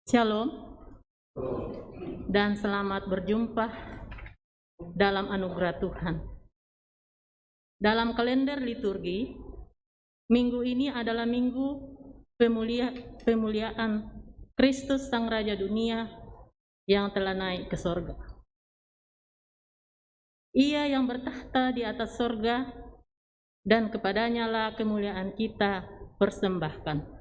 Shalom dan selamat berjumpa dalam anugerah Tuhan. Dalam kalender liturgi, minggu ini adalah minggu pemuliaan Kristus Sang Raja Dunia yang telah naik ke sorga. Ia yang bertahta di atas sorga, dan kepadanya lah kemuliaan kita persembahkan.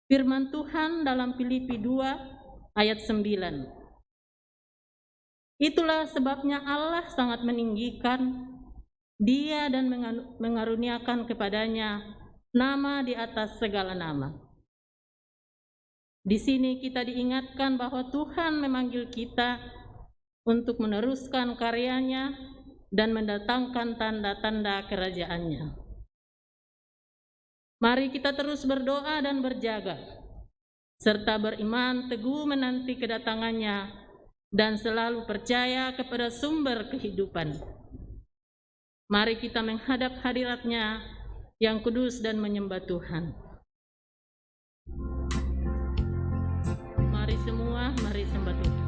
Firman Tuhan dalam Filipi 2 ayat 9. Itulah sebabnya Allah sangat meninggikan Dia dan mengaruniakan kepadanya nama di atas segala nama. Di sini kita diingatkan bahwa Tuhan memanggil kita untuk meneruskan karyanya dan mendatangkan tanda-tanda kerajaannya. Mari kita terus berdoa dan berjaga, serta beriman teguh menanti kedatangannya dan selalu percaya kepada sumber kehidupan. Mari kita menghadap hadirat-Nya yang kudus dan menyembah Tuhan. Mari semua, mari sembah Tuhan.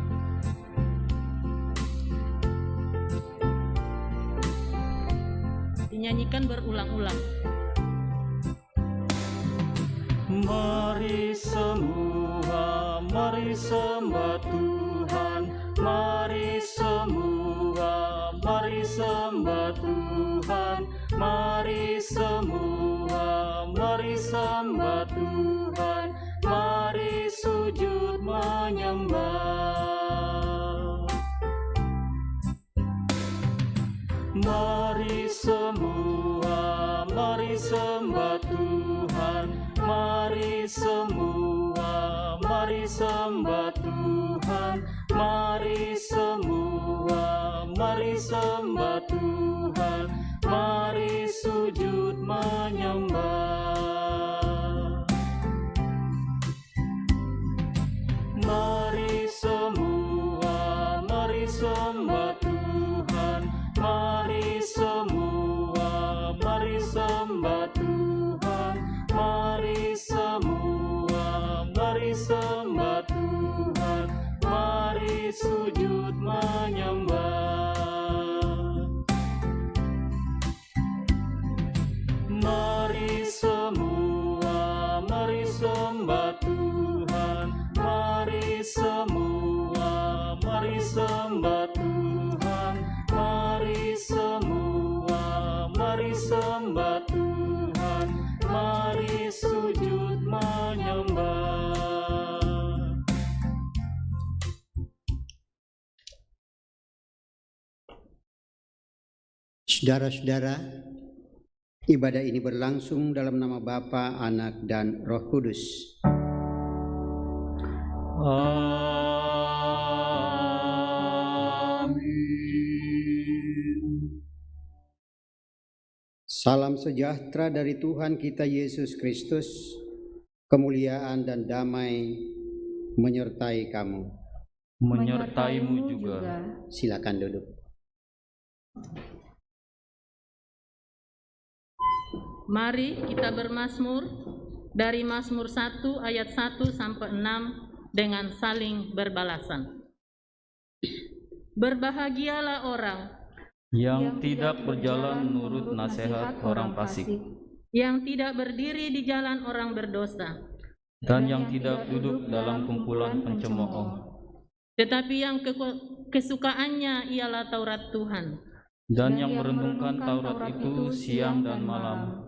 Dinyanyikan berulang-ulang. Mari semua, mari sembah Tuhan. Mari semua, mari sembah Tuhan. Mari semua, mari sembah Tuhan. Mari sujud menyembah. Mari semua, mari sembah Tuhan. Mari semua, mari sembah Tuhan. Mari semua, mari sembah Tuhan. Mari sujud menyembah. Mari semua, mari sembah Tuhan. Mari semua, mari sembah Tuhan. Mari semua, mari sembah Tuhan. Mari sujud menyembah. Mari semua, mari sembah Tuhan. Mari semua, mari sembah Tuhan. Mari semua, mari sembah Tuhan. Mari sujud menyembah. Saudara-saudara, ibadah ini berlangsung dalam nama Bapa, Anak, dan Roh Kudus. Amin. Salam sejahtera dari Tuhan kita Yesus Kristus, kemuliaan dan damai menyertai kamu. Menyertaimu juga. Silakan duduk. Mari kita bermazmur dari Mazmur 1 ayat 1 sampai 6 dengan saling berbalasan. Berbahagialah orang yang tidak berjalan menurut nasihat orang fasik, yang tidak berdiri di jalan orang berdosa, dan yang tidak duduk dalam kumpulan pencemooh, tetapi yang kesukaannya ialah Taurat Tuhan, dan yang merenungkan Taurat itu siang dan malam.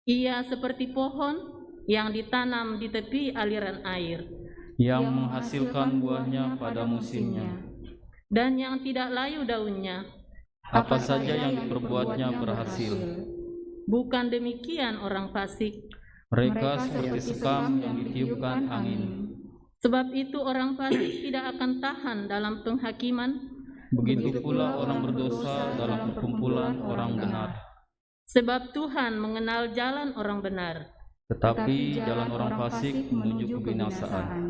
Ia seperti pohon yang ditanam di tepi aliran air, yang menghasilkan buahnya pada musimnya, dan yang tidak layu daunnya. Apa saja yang diperbuatnya berhasil. Bukan demikian orang fasik. Mereka seperti sekam yang ditiupkan angin. Sebab itu orang fasik tidak akan tahan dalam penghakiman. Begitu pula orang berdosa dalam perkumpulan orang benar. Sebab Tuhan mengenal jalan orang benar, tetapi jalan orang fasik menuju kebinasaan.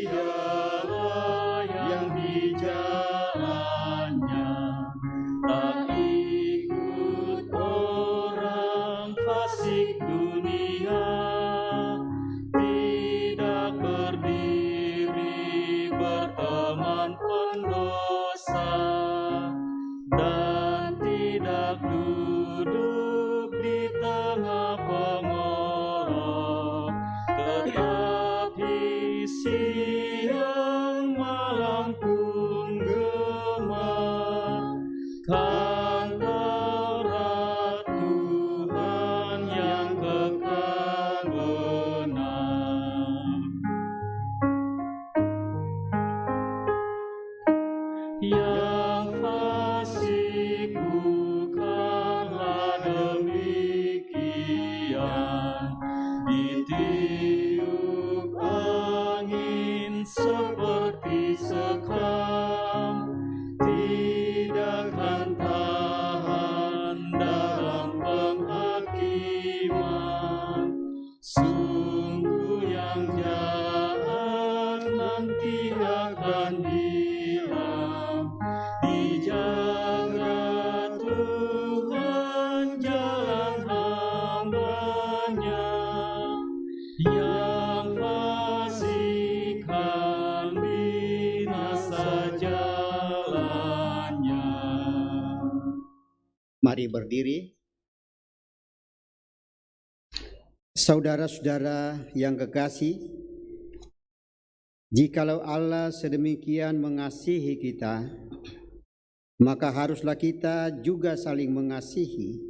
Bahagialah yang Mari berdiri. Saudara-saudara yang kekasih, jikalau Allah sedemikian mengasihi kita, maka haruslah kita juga saling mengasihi,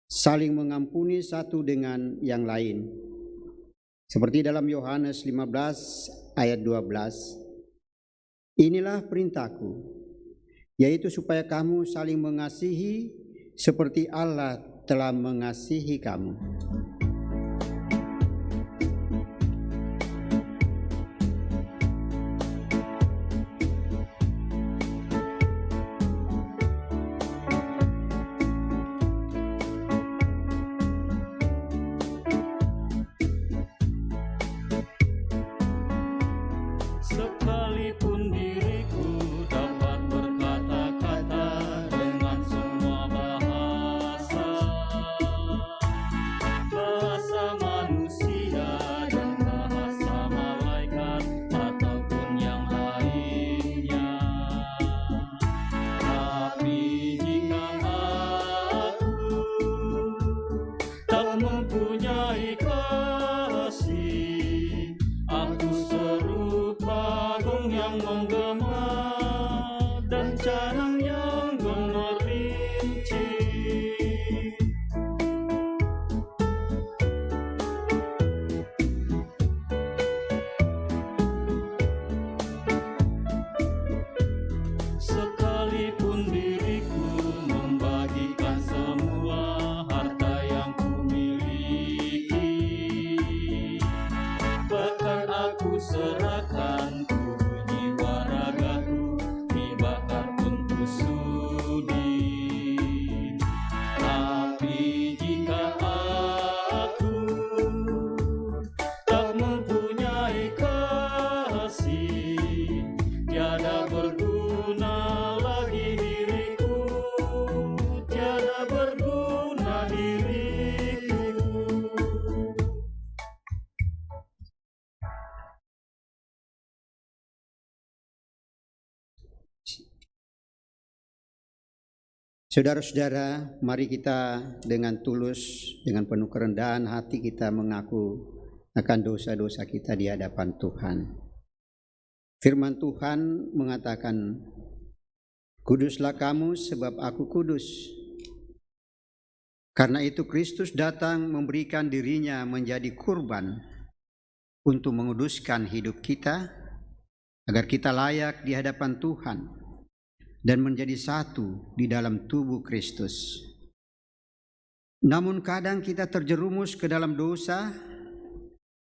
saling mengampuni satu dengan yang lain. Seperti dalam Yohanes 15 ayat 12. Inilah perintahku, yaitu supaya kamu saling mengasihi seperti Allah telah mengasihi kamu. Sekalipun diriku dapat berkata-kata dengan semua bahasa manusia dan bahasa malaikat ataupun yang lainnya, tapi jika aku tak mempunyai kasih, aku serupa gong yang menggema dan carang yang gemericik. Sekalipun diriku membagikan semua harta yang kumiliki, bahkan aku serahkan tubuh jiwa ragaku dibakar untuk sudi, tapi jika aku tak mempunyai kasih, tiada berguna lagi diriku, tiada berguna diriku. Saudara-saudara, mari kita dengan tulus, dengan penuh kerendahan hati kita mengaku akan dosa-dosa kita di hadapan Tuhan. Firman Tuhan mengatakan, "Kuduslah kamu sebab aku kudus." Karena itu Kristus datang memberikan dirinya menjadi kurban untuk menguduskan hidup kita, agar kita layak di hadapan Tuhan dan menjadi satu di dalam tubuh Kristus. Namun kadang kita terjerumus ke dalam dosa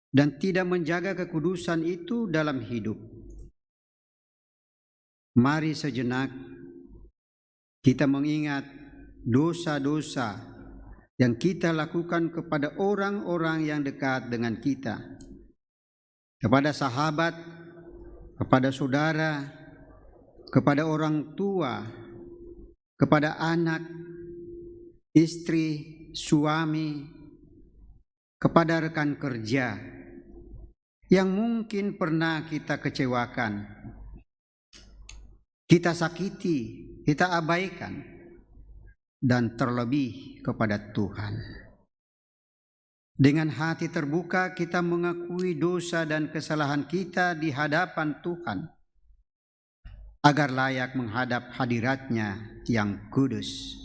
dan tidak menjaga kekudusan itu dalam hidup. Mari sejenak kita mengingat dosa-dosa yang kita lakukan kepada orang-orang yang dekat dengan kita, kepada sahabat, kepada saudara, kepada orang tua, kepada anak, istri, suami, kepada rekan kerja yang mungkin pernah kita kecewakan, kita sakiti, kita abaikan, dan terlebih kepada Tuhan. Dengan hati terbuka kita mengakui dosa dan kesalahan kita di hadapan Tuhan, agar layak menghadap hadirat-Nya yang kudus.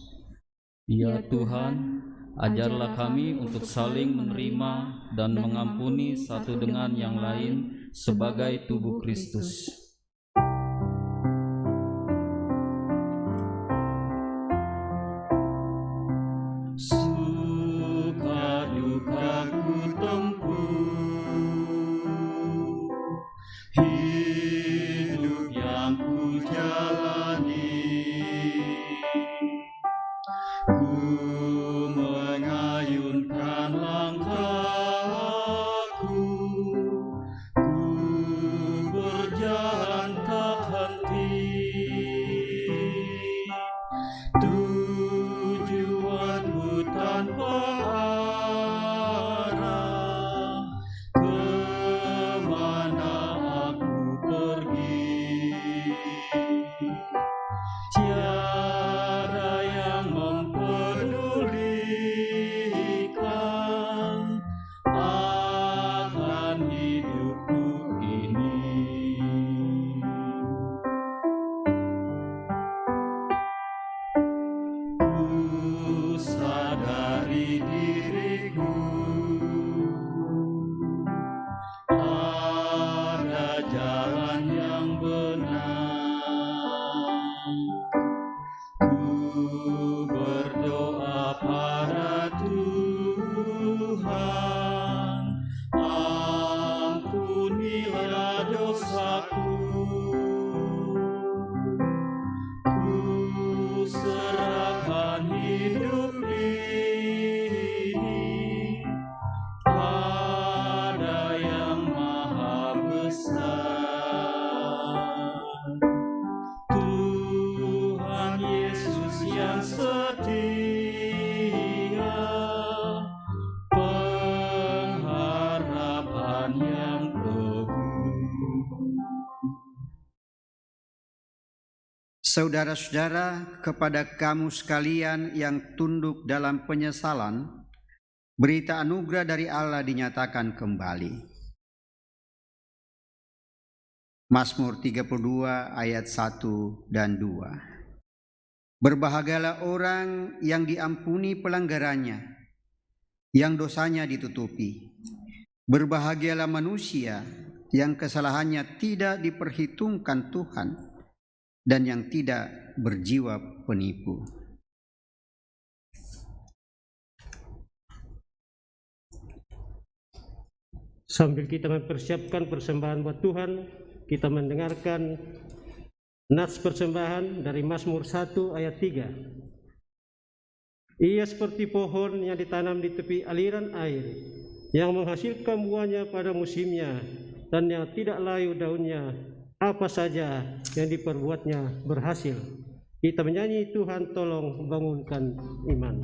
Ya Tuhan, ajarlah kami untuk saling menerima dan mengampuni satu dengan yang lain sebagai tubuh Kristus. Suka duka ku tempuh, hidup yang ku jalani, ku mengayunkan langkahku, ku berjalan Ampunilah dosaku, ku serahkan hidup ini pada Yang Maha Besar. Tuhan Yesus yang setia, pengharapan yang teguh. Saudara-saudara, kepada kamu sekalian yang tunduk dalam penyesalan, berita anugerah dari Allah dinyatakan kembali. Mazmur 32 ayat 1 dan 2. Berbahagialah orang yang diampuni pelanggarannya, yang dosanya ditutupi. Berbahagialah manusia yang kesalahannya tidak diperhitungkan Tuhan dan yang tidak berjiwa penipu. Sambil kita mempersiapkan persembahan buat Tuhan, kita mendengarkan nats persembahan dari Mazmur 1 ayat 3. Ia seperti pohon yang ditanam di tepi aliran air, yang menghasilkan buahnya pada musimnya, dan yang tidak layu daunnya, apa saja yang diperbuatnya berhasil. Kita menyanyi, Tuhan tolong bangunkan iman.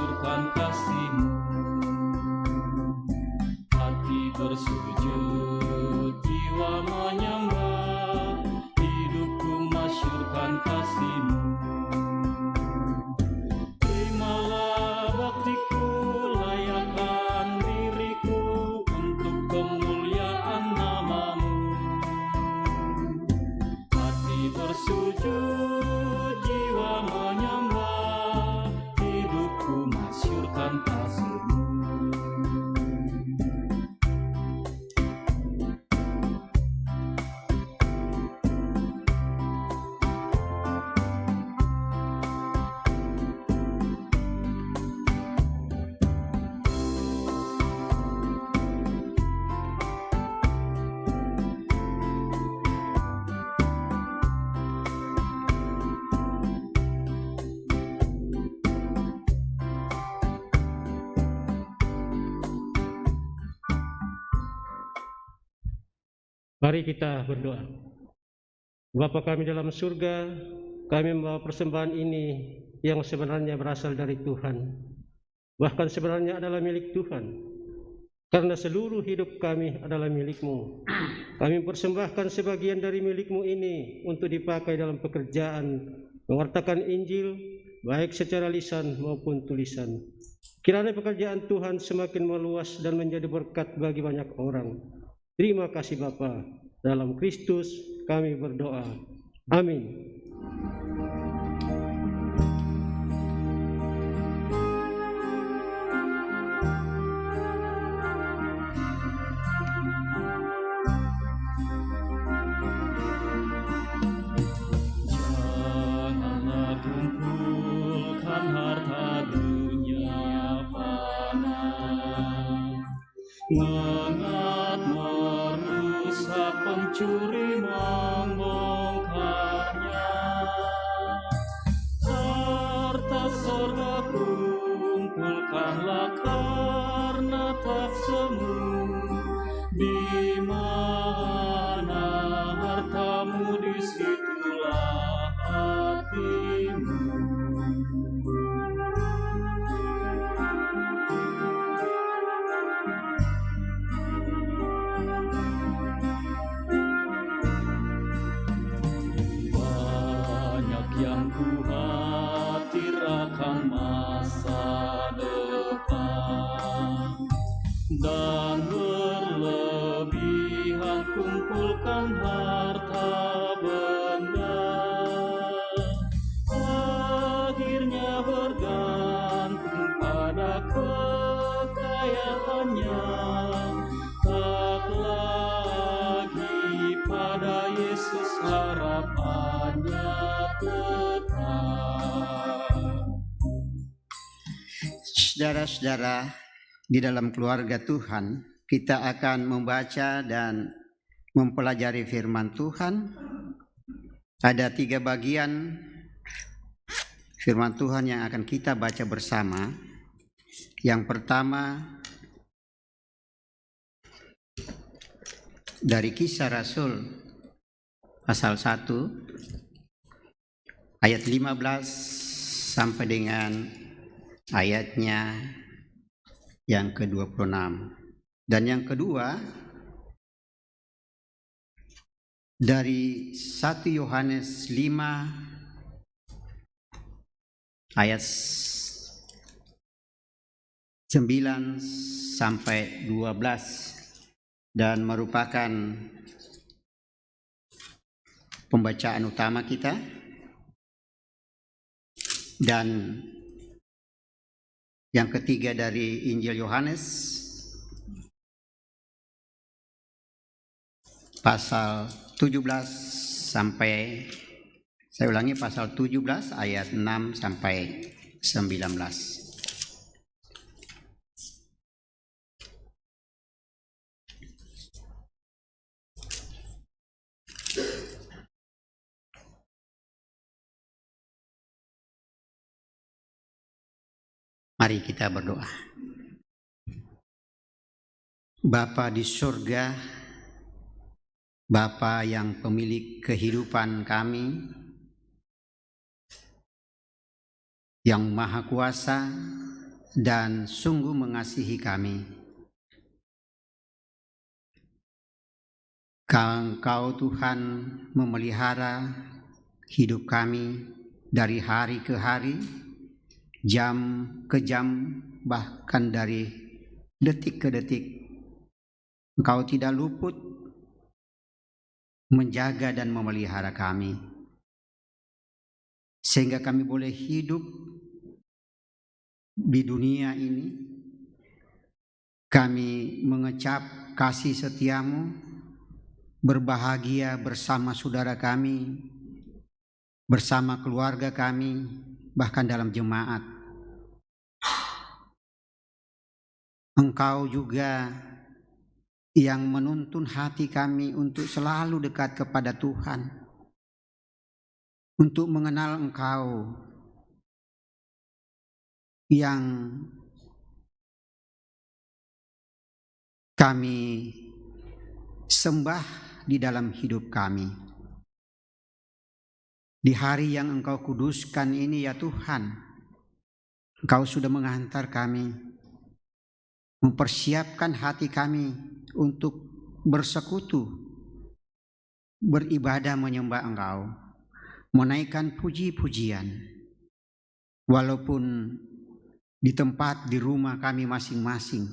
masyurkan kasih-Mu. Hati bersujud, jiwa menyembah, hidupku masyurkan kasih-Mu. Terimalah baktiku, layakkan diriku untuk kemuliaan nama-Mu. Hati bersujud, jiwa menyembah, hidupku masyurkan kasih-Mu. Mari kita berdoa. Bapa kami dalam surga, kami membawa persembahan ini yang sebenarnya berasal dari Tuhan. Bahkan sebenarnya adalah milik Tuhan. Karena seluruh hidup kami adalah milik-Mu. Kami persembahkan sebagian dari milik-Mu ini untuk dipakai dalam pekerjaan mewartakan Injil, baik secara lisan maupun tulisan. Kiranya pekerjaan Tuhan semakin meluas dan menjadi berkat bagi banyak orang. Terima kasih Bapa, dalam Kristus kami berdoa. Amin. Janganlah kumpulkan harta dunia fana, mengat merusak, pencuri membongkarnya. Harta sorga kumpulkanlah karena tak semu. Di mana hartamu, disitulah hatimu. Banyak yang khawatir akan masa depan, dan berlebihan kumpulkan harta benda. Akhirnya bergantung pada kekayaannya, tak lagi pada Yesus harapannya tetap. Saudara-saudara, di dalam keluarga Tuhan, kita akan membaca dan mempelajari firman Tuhan. Ada 3 bagian firman Tuhan yang akan kita baca bersama. Yang pertama dari Kisah Rasul pasal 1 ayat 15 sampai dengan ayatnya yang ke-26. Dan yang kedua dari 1 Yohanes 5 ayat 9 sampai 12, dan merupakan pembacaan utama kita. Dan yang ketiga dari Injil Yohanes pasal 17 sampai, saya ulangi, pasal 17 ayat 6 sampai 19. Mari kita berdoa. Bapa di surga, Bapa yang pemilik kehidupan kami, yang maha kuasa, dan sungguh mengasihi kami. Engkau Tuhan memelihara hidup kami dari hari ke hari, jam ke jam, bahkan dari detik ke detik. Engkau tidak luput menjaga dan memelihara kami, sehingga kami boleh hidup di dunia ini. Kami mengecap kasih setiamu, berbahagia bersama saudara kami, bersama keluarga kami, bahkan dalam jemaat. Engkau juga yang menuntun hati kami untuk selalu dekat kepada Tuhan, untuk mengenal Engkau yang kami sembah di dalam hidup kami. Di hari yang Engkau kuduskan ini ya Tuhan, Engkau sudah menghantar kami, mempersiapkan hati kami untuk bersekutu, beribadah menyembah Engkau, menaikkan puji-pujian. Walaupun di tempat, di rumah kami masing-masing,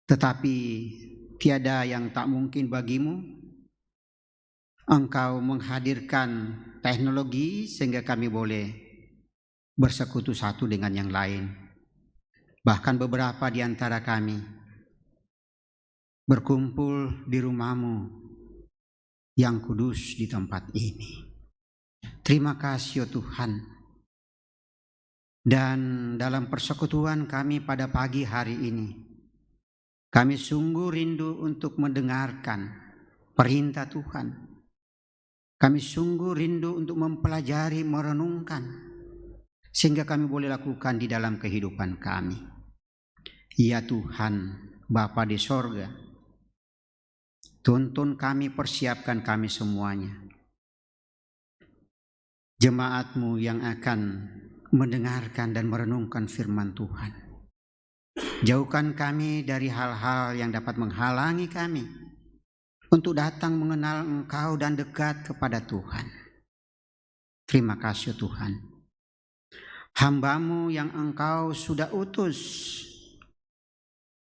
tetapi tiada yang tak mungkin bagimu. Engkau menghadirkan teknologi sehingga kami boleh bersekutu satu dengan yang lain. Bahkan beberapa di antara kami berkumpul di rumah-Mu yang kudus di tempat ini. Terima kasih ya Tuhan. Dan dalam persekutuan kami pada pagi hari ini, kami sungguh rindu untuk mendengarkan perintah Tuhan. Kami sungguh rindu untuk mempelajari, merenungkan, sehingga kami boleh lakukan di dalam kehidupan kami. Ya Tuhan, Bapa di sorga, tuntun kami, persiapkan kami semuanya. Jemaat-Mu yang akan mendengarkan dan merenungkan firman Tuhan. Jauhkan kami dari hal-hal yang dapat menghalangi kami untuk datang mengenal Engkau dan dekat kepada Tuhan. Terima kasih Tuhan. Hamba-Mu yang Engkau sudah utus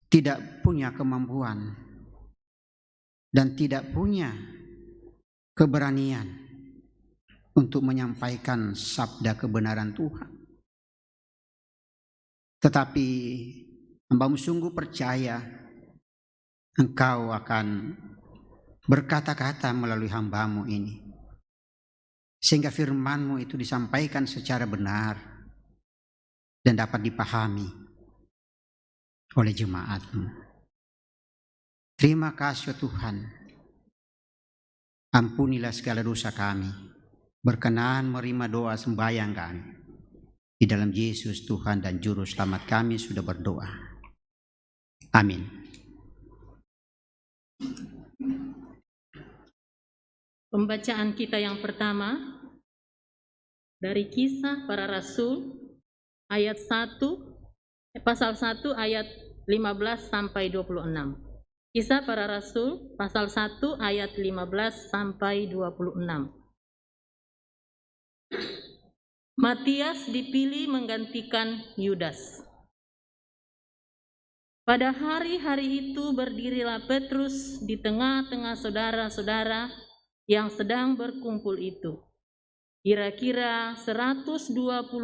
tidak punya kemampuan dan tidak punya keberanian untuk menyampaikan sabda kebenaran Tuhan. Tetapi hamba-Mu sungguh percaya Engkau akan berkata-kata melalui hamba-Mu ini, sehingga firman-Mu itu disampaikan secara benar dan dapat dipahami oleh jemaat-Mu. Terima kasih Tuhan. Ampunilah segala dosa kami. Berkenan menerima doa sembahyang kami. Di dalam Yesus Tuhan dan Juru Selamat kami sudah berdoa. Amin. Pembacaan kita yang pertama dari Kisah Para Rasul ayat 1, pasal 1 ayat 15 sampai 26. Kisah Para Rasul pasal 1 ayat 15 sampai 26. Matias dipilih menggantikan Yudas. Pada hari-hari itu berdirilah Petrus di tengah-tengah saudara-saudara yang sedang berkumpul itu. Kira-kira 120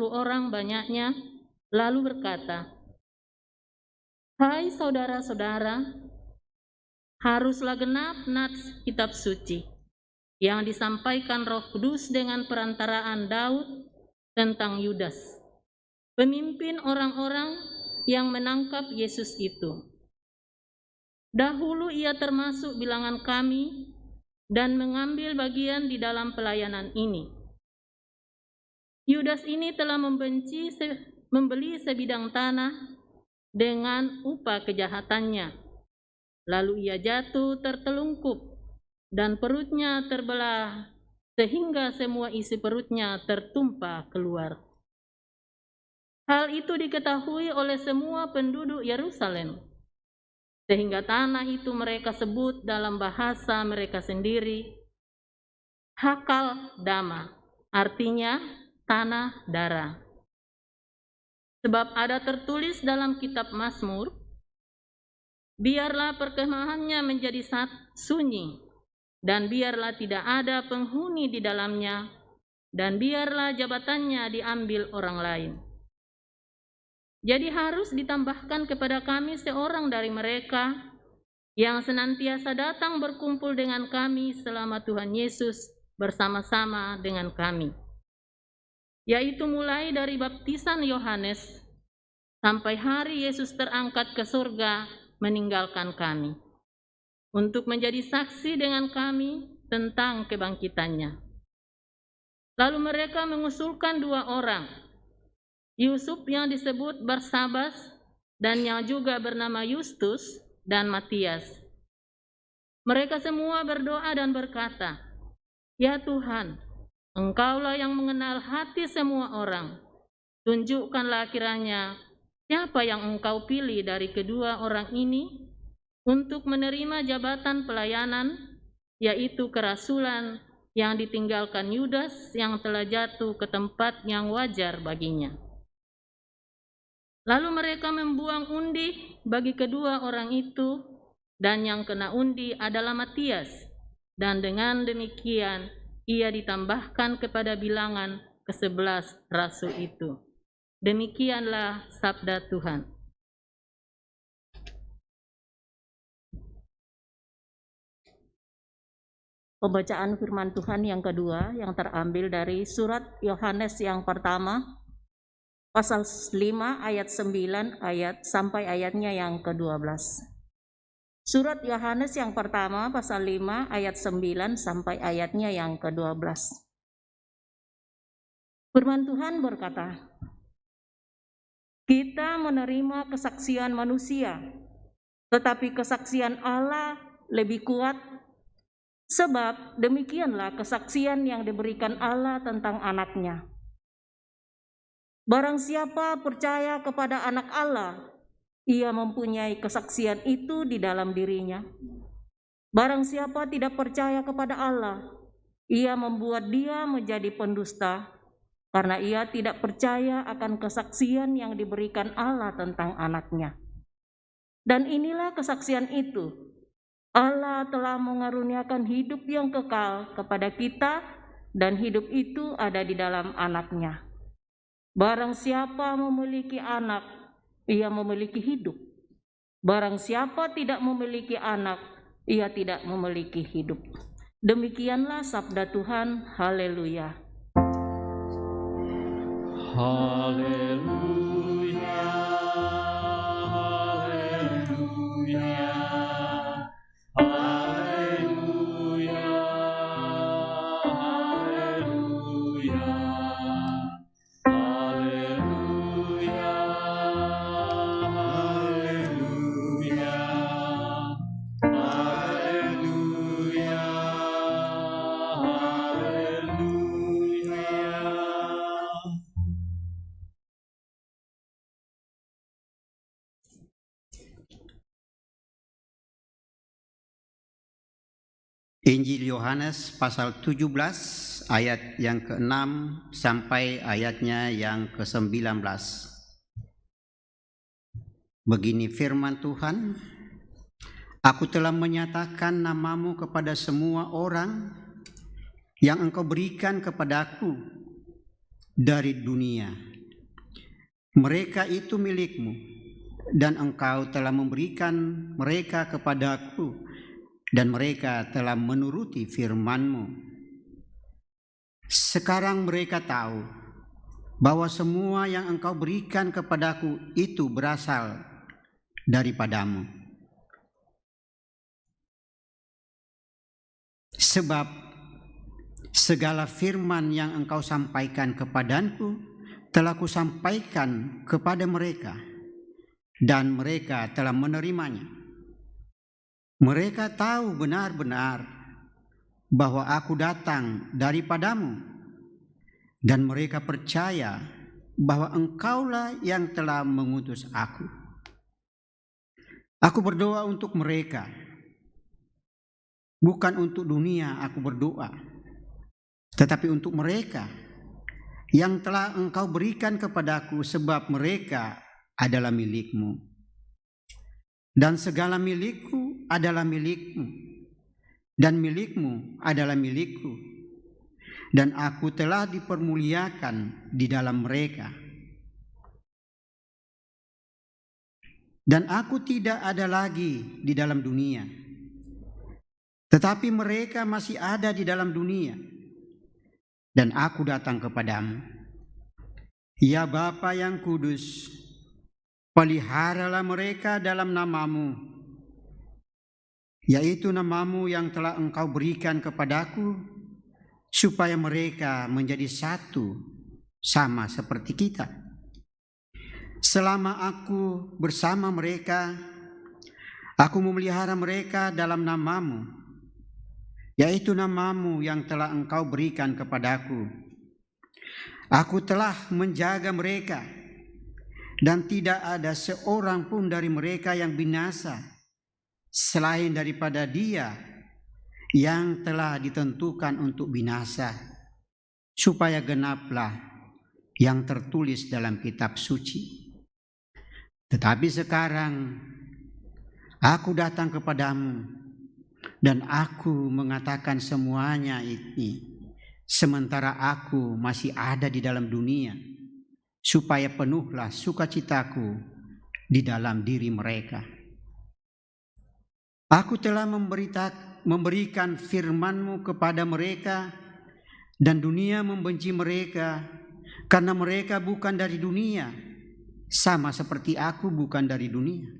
orang banyaknya, lalu berkata, "Hai saudara-saudara, haruslah genap nats kitab suci yang disampaikan Roh Kudus dengan perantaraan Daud tentang Yudas, pemimpin orang-orang yang menangkap Yesus itu. Dahulu ia termasuk bilangan kami dan mengambil bagian di dalam pelayanan ini. Yudas ini telah membeli sebidang tanah dengan upah kejahatannya. Lalu ia jatuh tertelungkup dan perutnya terbelah sehingga semua isi perutnya tertumpah keluar. Hal itu diketahui oleh semua penduduk Yerusalem, sehingga tanah itu mereka sebut dalam bahasa mereka sendiri Hakal Dama, artinya tanah darah. Sebab ada tertulis dalam kitab Mazmur, biarlah perkemahannya menjadi sunyi, dan biarlah tidak ada penghuni di dalamnya, dan biarlah jabatannya diambil orang lain. Jadi harus ditambahkan kepada kami seorang dari mereka yang senantiasa datang berkumpul dengan kami selama Tuhan Yesus bersama-sama dengan kami, yaitu mulai dari baptisan Yohanes sampai hari Yesus terangkat ke surga meninggalkan kami, untuk menjadi saksi dengan kami tentang kebangkitannya. Lalu mereka mengusulkan 2 orang, Yusuf yang disebut Barsabas dan yang juga bernama Yustus dan Matias. Mereka semua berdoa dan berkata, "Ya Tuhan, Engkaulah yang mengenal hati semua orang. Tunjukkanlah kiranya siapa yang Engkau pilih dari kedua orang ini untuk menerima jabatan pelayanan, yaitu kerasulan yang ditinggalkan Yudas yang telah jatuh ke tempat yang wajar baginya." Lalu mereka membuang undi bagi kedua orang itu, dan yang kena undi adalah Matias, dan dengan demikian ia ditambahkan kepada bilangan ke-11 rasul itu. Demikianlah sabda Tuhan. Pembacaan firman Tuhan yang kedua yang terambil dari surat Yohanes yang pertama, pasal 5 ayat 9 sampai ayatnya yang ke-12. Surat Yohanes yang pertama pasal 5 ayat 9 sampai ayatnya yang ke-12. Firman Tuhan berkata, "Kita menerima kesaksian manusia, tetapi kesaksian Allah lebih kuat, sebab demikianlah kesaksian yang diberikan Allah tentang anaknya. Barang siapa percaya kepada anak Allah, ia mempunyai kesaksian itu di dalam dirinya. Barang siapa tidak percaya kepada Allah, ia membuat dia menjadi pendusta, karena ia tidak percaya akan kesaksian yang diberikan Allah tentang anaknya. Dan inilah kesaksian itu, Allah telah mengaruniakan hidup yang kekal kepada kita, dan hidup itu ada di dalam anaknya. Barang siapa memiliki anak, ia memiliki hidup. Barang siapa tidak memiliki anak, ia tidak memiliki hidup." Demikianlah sabda Tuhan. Haleluya. Haleluya, haleluya, haleluya, haleluya, haleluya, haleluya, haleluya, haleluya. Injil Yohanes pasal 17 ayat yang ke-6 sampai ayatnya yang ke-19. Begini firman Tuhan, "Aku telah menyatakan namamu kepada semua orang yang Engkau berikan kepadaku dari dunia. Mereka itu milikmu, dan Engkau telah memberikan mereka kepadaku, dan mereka telah menuruti firman-Mu. Sekarang mereka tahu bahwa semua yang Engkau berikan kepadaku itu berasal daripadamu. Sebab segala firman yang Engkau sampaikan kepadaku telah Kusampaikan kepada mereka, dan mereka telah menerimanya. Mereka tahu benar-benar bahwa Aku datang daripadamu, dan mereka percaya bahwa Engkaulah yang telah mengutus aku. Aku berdoa untuk mereka, bukan untuk dunia aku berdoa, tetapi untuk mereka yang telah Engkau berikan kepadaku, sebab mereka adalah milik-Mu. Dan segala milikku adalah milik-Mu, dan milik-Mu adalah milikku. Dan aku telah dipermuliakan di dalam mereka. Dan aku tidak ada lagi di dalam dunia, tetapi mereka masih ada di dalam dunia, dan aku datang kepadamu. Ya Bapa yang kudus, peliharalah mereka dalam nama-Mu, yaitu nama-Mu yang telah Engkau berikan kepadaku, supaya mereka menjadi satu sama seperti kita. Selama aku bersama mereka, aku memelihara mereka dalam nama-Mu, yaitu nama-Mu yang telah Engkau berikan kepadaku. Aku telah menjaga mereka, dan tidak ada seorang pun dari mereka yang binasa, selain daripada dia yang telah ditentukan untuk binasa, supaya genaplah yang tertulis dalam kitab suci. Tetapi sekarang aku datang kepadamu, dan aku mengatakan semuanya ini sementara aku masih ada di dalam dunia, supaya penuhlah sukacitaku di dalam diri mereka. Aku telah memberikan firman-Mu kepada mereka, dan dunia membenci mereka, karena mereka bukan dari dunia, sama seperti aku bukan dari dunia.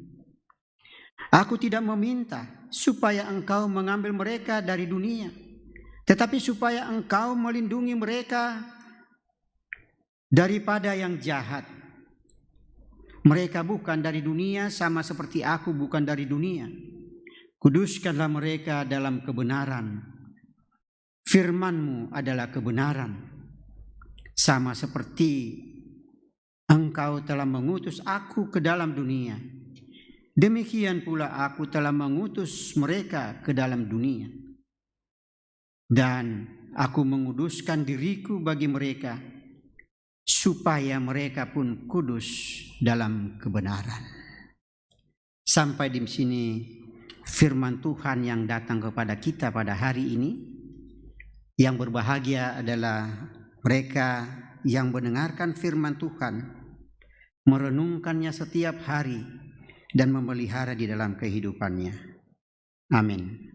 Aku tidak meminta supaya Engkau mengambil mereka dari dunia, tetapi supaya Engkau melindungi mereka daripada yang jahat. Mereka bukan dari dunia, sama seperti aku bukan dari dunia. Kuduskanlah mereka dalam kebenaran. Firman-Mu adalah kebenaran, sama seperti Engkau telah mengutus aku ke dalam dunia, demikian pula aku telah mengutus mereka ke dalam dunia. Dan aku menguduskan diriku bagi mereka, supaya mereka pun kudus dalam kebenaran. Sampai di sini firman Tuhan yang datang kepada kita pada hari ini. Yang berbahagia adalah mereka yang mendengarkan firman Tuhan, merenungkannya setiap hari, dan memelihara di dalam kehidupannya. Amin.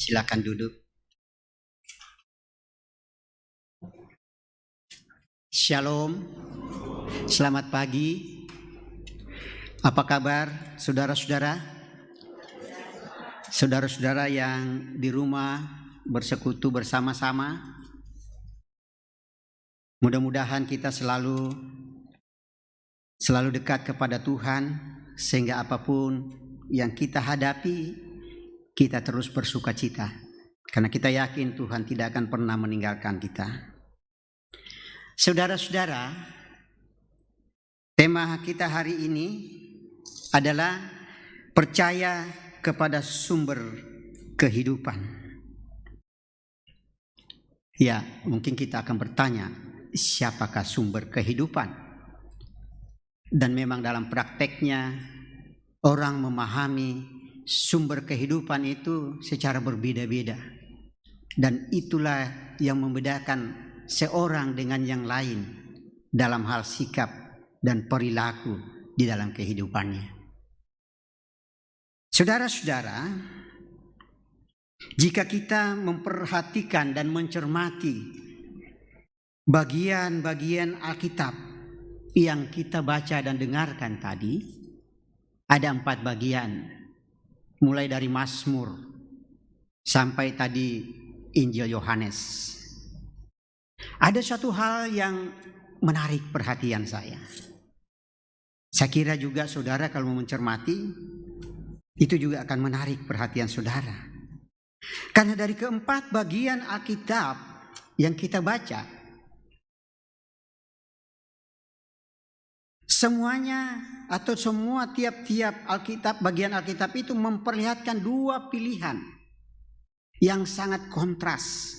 Silakan duduk. Shalom. Selamat pagi. Apa kabar saudara-saudara? Saudara-saudara yang di rumah bersekutu bersama-sama. Mudah-mudahan kita selalu dekat kepada Tuhan, sehingga apapun yang kita hadapi, kita terus bersuka cita, karena kita yakin Tuhan tidak akan pernah meninggalkan kita. Saudara-saudara, tema kita hari ini adalah percaya kepada sumber kehidupan. Ya, mungkin kita akan bertanya, siapakah sumber kehidupan? Dan memang dalam prakteknya orang memahami sumber kehidupan itu secara berbeda-beda, dan itulah yang membedakan seorang dengan yang lain dalam hal sikap dan perilaku di dalam kehidupannya. Saudara-saudara, jika kita memperhatikan dan mencermati bagian-bagian Alkitab yang kita baca dan dengarkan tadi ada 4 bagian, mulai dari Mazmur sampai tadi Injil Yohanes. Ada satu hal yang menarik perhatian saya. Saya kira juga saudara kalau mencermati itu juga akan menarik perhatian saudara. Karena dari keempat bagian Alkitab yang kita baca, semuanya atau semua tiap-tiap Alkitab, bagian Alkitab itu memperlihatkan 2 pilihan yang sangat kontras.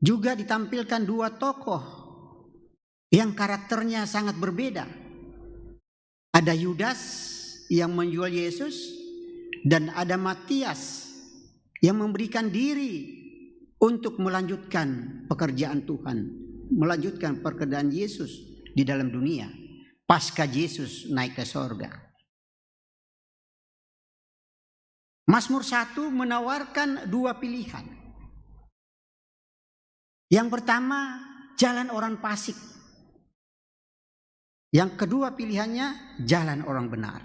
Juga ditampilkan 2 tokoh yang karakternya sangat berbeda. Ada Yudas yang menjual Yesus dan ada Matias yang memberikan diri untuk melanjutkan pekerjaan Tuhan, melanjutkan pekerjaan Yesus di dalam dunia pasca Yesus naik ke sorga. Mazmur 1 menawarkan 2 pilihan. Yang pertama, jalan orang fasik. Yang kedua pilihannya, jalan orang benar.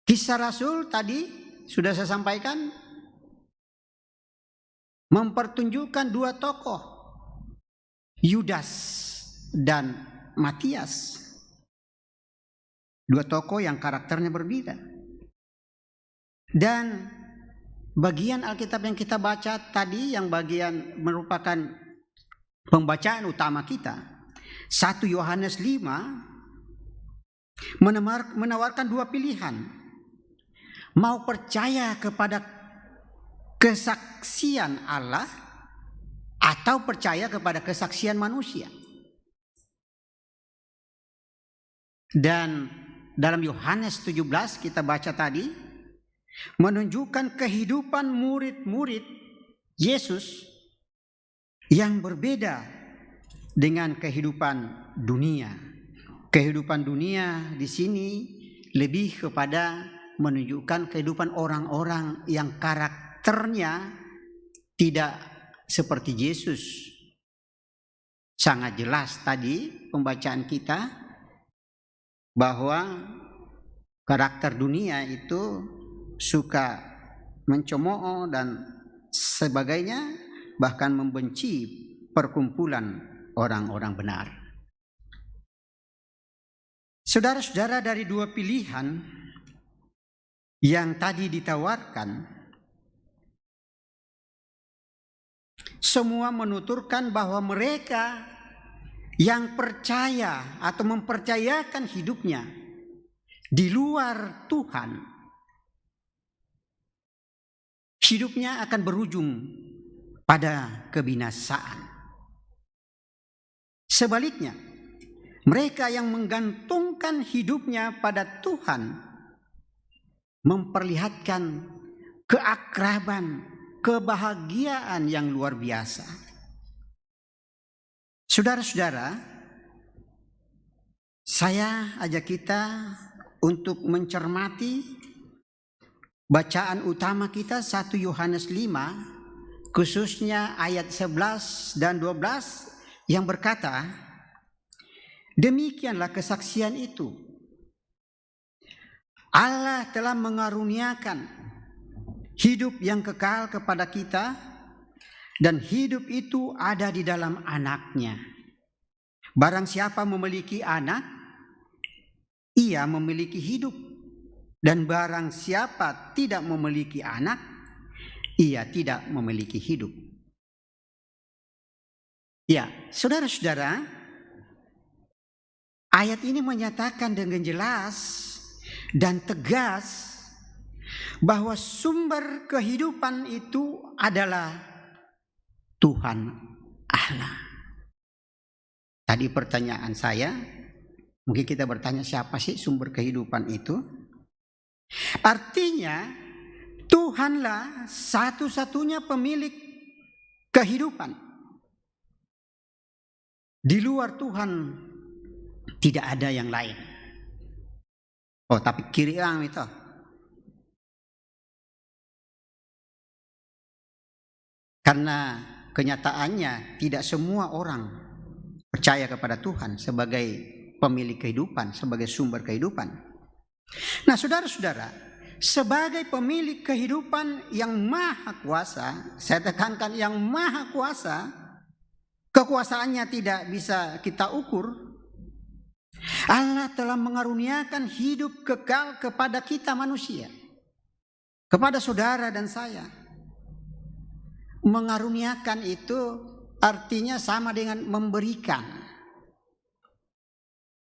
Kisah Rasul tadi sudah saya sampaikan mempertunjukkan 2 tokoh, Yudas dan Matias. 2 tokoh yang karakternya berbeda. Dan bagian Alkitab yang kita baca tadi, yang bagian merupakan pembacaan utama kita, 1 Yohanes 5 menawarkan 2 pilihan. Mau percaya kepada kesaksian Allah atau percaya kepada kesaksian manusia. Dan dalam Yohanes 17 kita baca tadi, menunjukkan kehidupan murid-murid Yesus yang berbeda dengan kehidupan dunia. Kehidupan dunia di sini lebih kepada menunjukkan kehidupan orang-orang yang karakternya tidak seperti Yesus. Sangat jelas tadi pembacaan kita bahwa karakter dunia itu suka mencemooh dan sebagainya, bahkan membenci perkumpulan orang-orang benar. Saudara-saudara, dari 2 pilihan yang tadi ditawarkan, semua menuturkan bahwa mereka yang percaya atau mempercayakan hidupnya di luar Tuhan, hidupnya akan berujung pada kebinasaan. Sebaliknya, mereka yang menggantungkan hidupnya pada Tuhan memperlihatkan keakraban, kebahagiaan yang luar biasa. Saudara-saudara, saya ajak kita untuk mencermati bacaan utama kita 1 Yohanes 5, khususnya ayat 11 dan 12 yang berkata, demikianlah kesaksian itu. Allah telah mengaruniakan hidup yang kekal kepada kita, dan hidup itu ada di dalam Anaknya. Barang siapa memiliki Anak, ia memiliki hidup. Dan barang siapa tidak memiliki Anak, ia tidak memiliki hidup. Ya, saudara-saudara, ayat ini menyatakan dengan jelas dan tegas bahwa sumber kehidupan itu adalah Tuhan Allah. Tadi pertanyaan saya, mungkin kita bertanya, siapa sih sumber kehidupan itu? Artinya Tuhanlah satu-satunya pemilik kehidupan. Di luar Tuhan tidak ada yang lain. Oh, tapi kiriang itu. Karena kenyataannya tidak semua orang percaya kepada Tuhan sebagai pemilik kehidupan, sebagai sumber kehidupan. Nah, saudara-saudara, sebagai pemilik kehidupan yang maha kuasa, saya tekankan yang maha kuasa, kekuasaannya tidak bisa kita ukur. Allah telah mengaruniakan hidup kekal kepada kita manusia, kepada saudara dan saya. Mengaruniakan itu artinya sama dengan memberikan.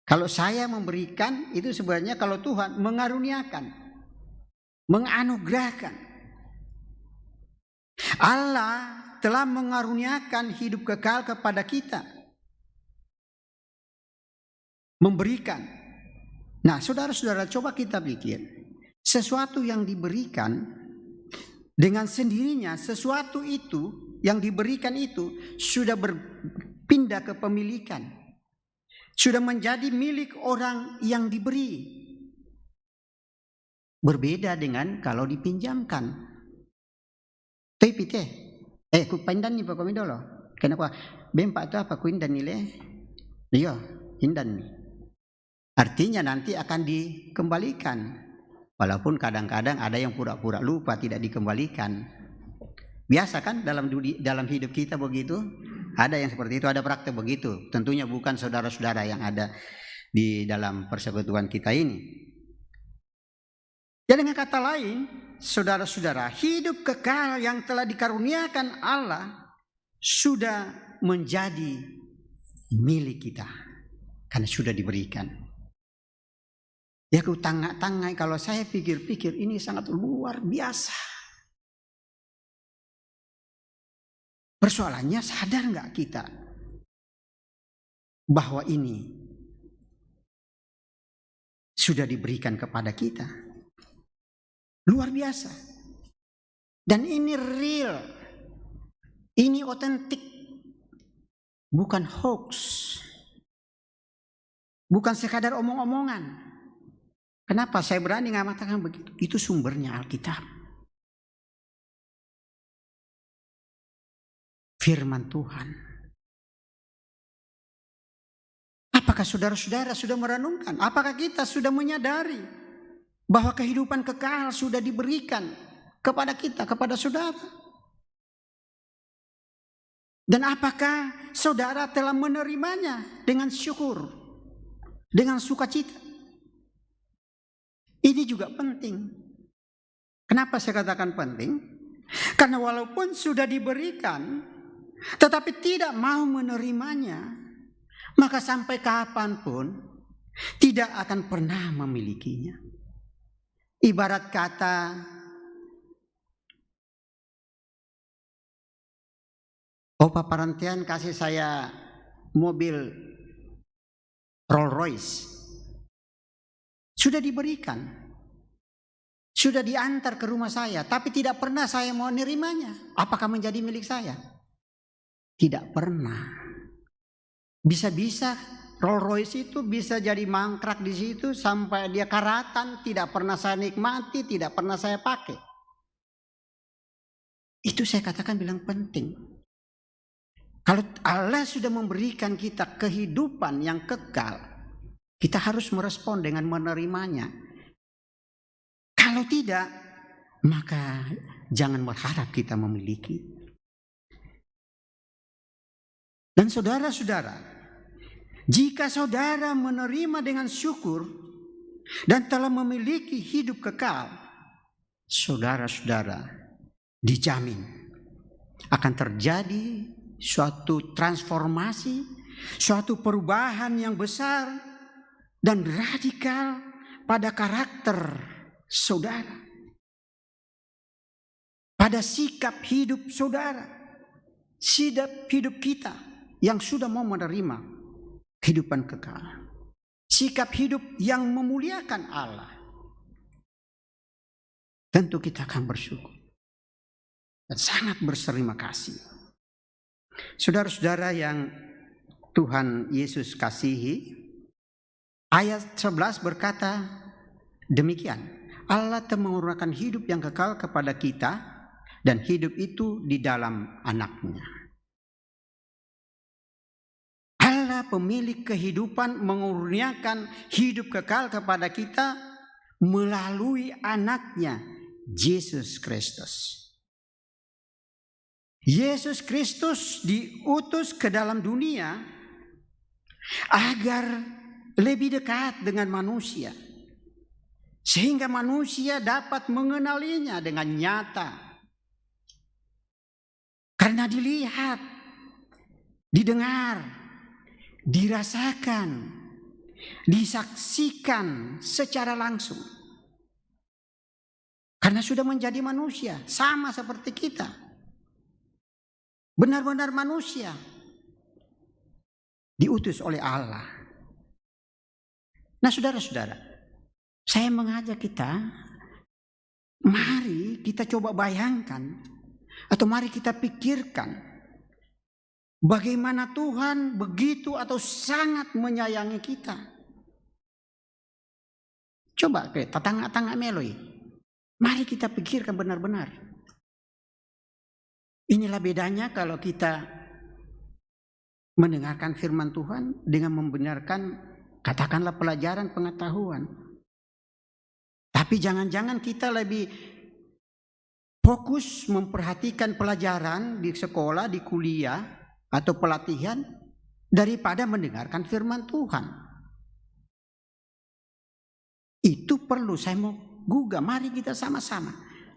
Kalau saya memberikan, itu sebenarnya kalau Tuhan mengaruniakan, menganugerahkan. Allah telah mengaruniakan hidup kekal kepada kita, memberikan. Nah, saudara-saudara, coba kita pikir, sesuatu yang diberikan dengan sendirinya, sesuatu itu yang diberikan itu sudah berpindah ke pemilikan, sudah menjadi milik orang yang diberi. Berbeda dengan kalau dipinjamkan. Tapi ku pindan ni pa kami dolo. Kenapa? Bempak tu apa ku indan ni le? Iya, indan ni. Artinya nanti akan dikembalikan. Walaupun kadang-kadang ada yang pura-pura lupa tidak dikembalikan. Biasa kan dalam hidup kita begitu? Ada yang seperti itu, ada praktek begitu. Tentunya bukan saudara-saudara yang ada di dalam persekutuan kita ini. Jadi dengan kata lain, saudara-saudara, hidup kekal yang telah dikaruniakan Allah sudah menjadi milik kita karena sudah diberikan. Ya, ku tangga-tanggai, kalau saya pikir-pikir ini sangat luar biasa. Persoalannya, sadar nggak kita bahwa ini sudah diberikan kepada kita? Luar biasa. Dan ini real. Ini otentik. Bukan hoax. Bukan sekadar omong-omongan. Kenapa saya berani mengatakan begitu? Itu sumbernya Alkitab. Firman Tuhan. Apakah saudara-saudara sudah merenungkan? Apakah kita sudah menyadari bahwa kehidupan kekal sudah diberikan kepada kita, kepada saudara? Dan apakah saudara telah menerimanya dengan syukur, dengan sukacita? Ini juga penting. Kenapa saya katakan penting? Karena walaupun sudah diberikan, tetapi tidak mau menerimanya, maka sampai kapanpun tidak akan pernah memilikinya. Ibarat kata, Opa Parantian kasih saya mobil Rolls Royce. Sudah diberikan, sudah diantar ke rumah saya, tapi tidak pernah saya mau menerimanya. Apakah menjadi milik saya? Tidak pernah. Bisa-bisa Rolls Royce itu bisa jadi mangkrak di situ sampai dia karatan, tidak pernah saya nikmati, tidak pernah saya pakai. Itu saya katakan bilang penting. Kalau Allah sudah memberikan kita kehidupan yang kekal, kita harus merespon dengan menerimanya. Kalau tidak, maka jangan berharap kita memiliki. Dan saudara-saudara, jika saudara menerima dengan syukur dan telah memiliki hidup kekal, saudara-saudara dijamin akan terjadi suatu transformasi, suatu perubahan yang besar dan radikal pada karakter saudara, pada sikap hidup saudara, sikap hidup kita yang sudah mau menerima kehidupan kekal, sikap hidup yang memuliakan Allah. Tentu kita akan bersyukur dan sangat berterima kasih. Saudara-saudara yang Tuhan Yesus kasihi, ayat 11 berkata demikian. Allah telah mengurniakan hidup yang kekal kepada kita, dan hidup itu di dalam Anaknya. Allah Allah pemilik kehidupan mengurniakan hidup kekal kepada kita melalui anaknya Yesus Kristus. Yesus Kristus diutus ke dalam dunia agar lebih dekat dengan manusia, sehingga manusia dapat mengenalinya dengan nyata. Karena dilihat, didengar, dirasakan, disaksikan secara langsung. Karena sudah menjadi manusia, sama seperti kita. Benar-benar manusia. Diutus oleh Allah. Nah, saudara-saudara, saya mengajak kita, mari kita coba bayangkan, atau mari kita pikirkan, bagaimana Tuhan begitu atau sangat menyayangi kita. Coba ke tetangga-tetangga Meloi, mari kita pikirkan benar-benar. Inilah bedanya kalau kita mendengarkan firman Tuhan dengan membenarkan, katakanlah, pelajaran pengetahuan. Tapi jangan-jangan kita lebih fokus memperhatikan pelajaran di sekolah, di kuliah, atau pelatihan daripada mendengarkan firman Tuhan. Itu perlu saya mau gugah. Mari kita sama-sama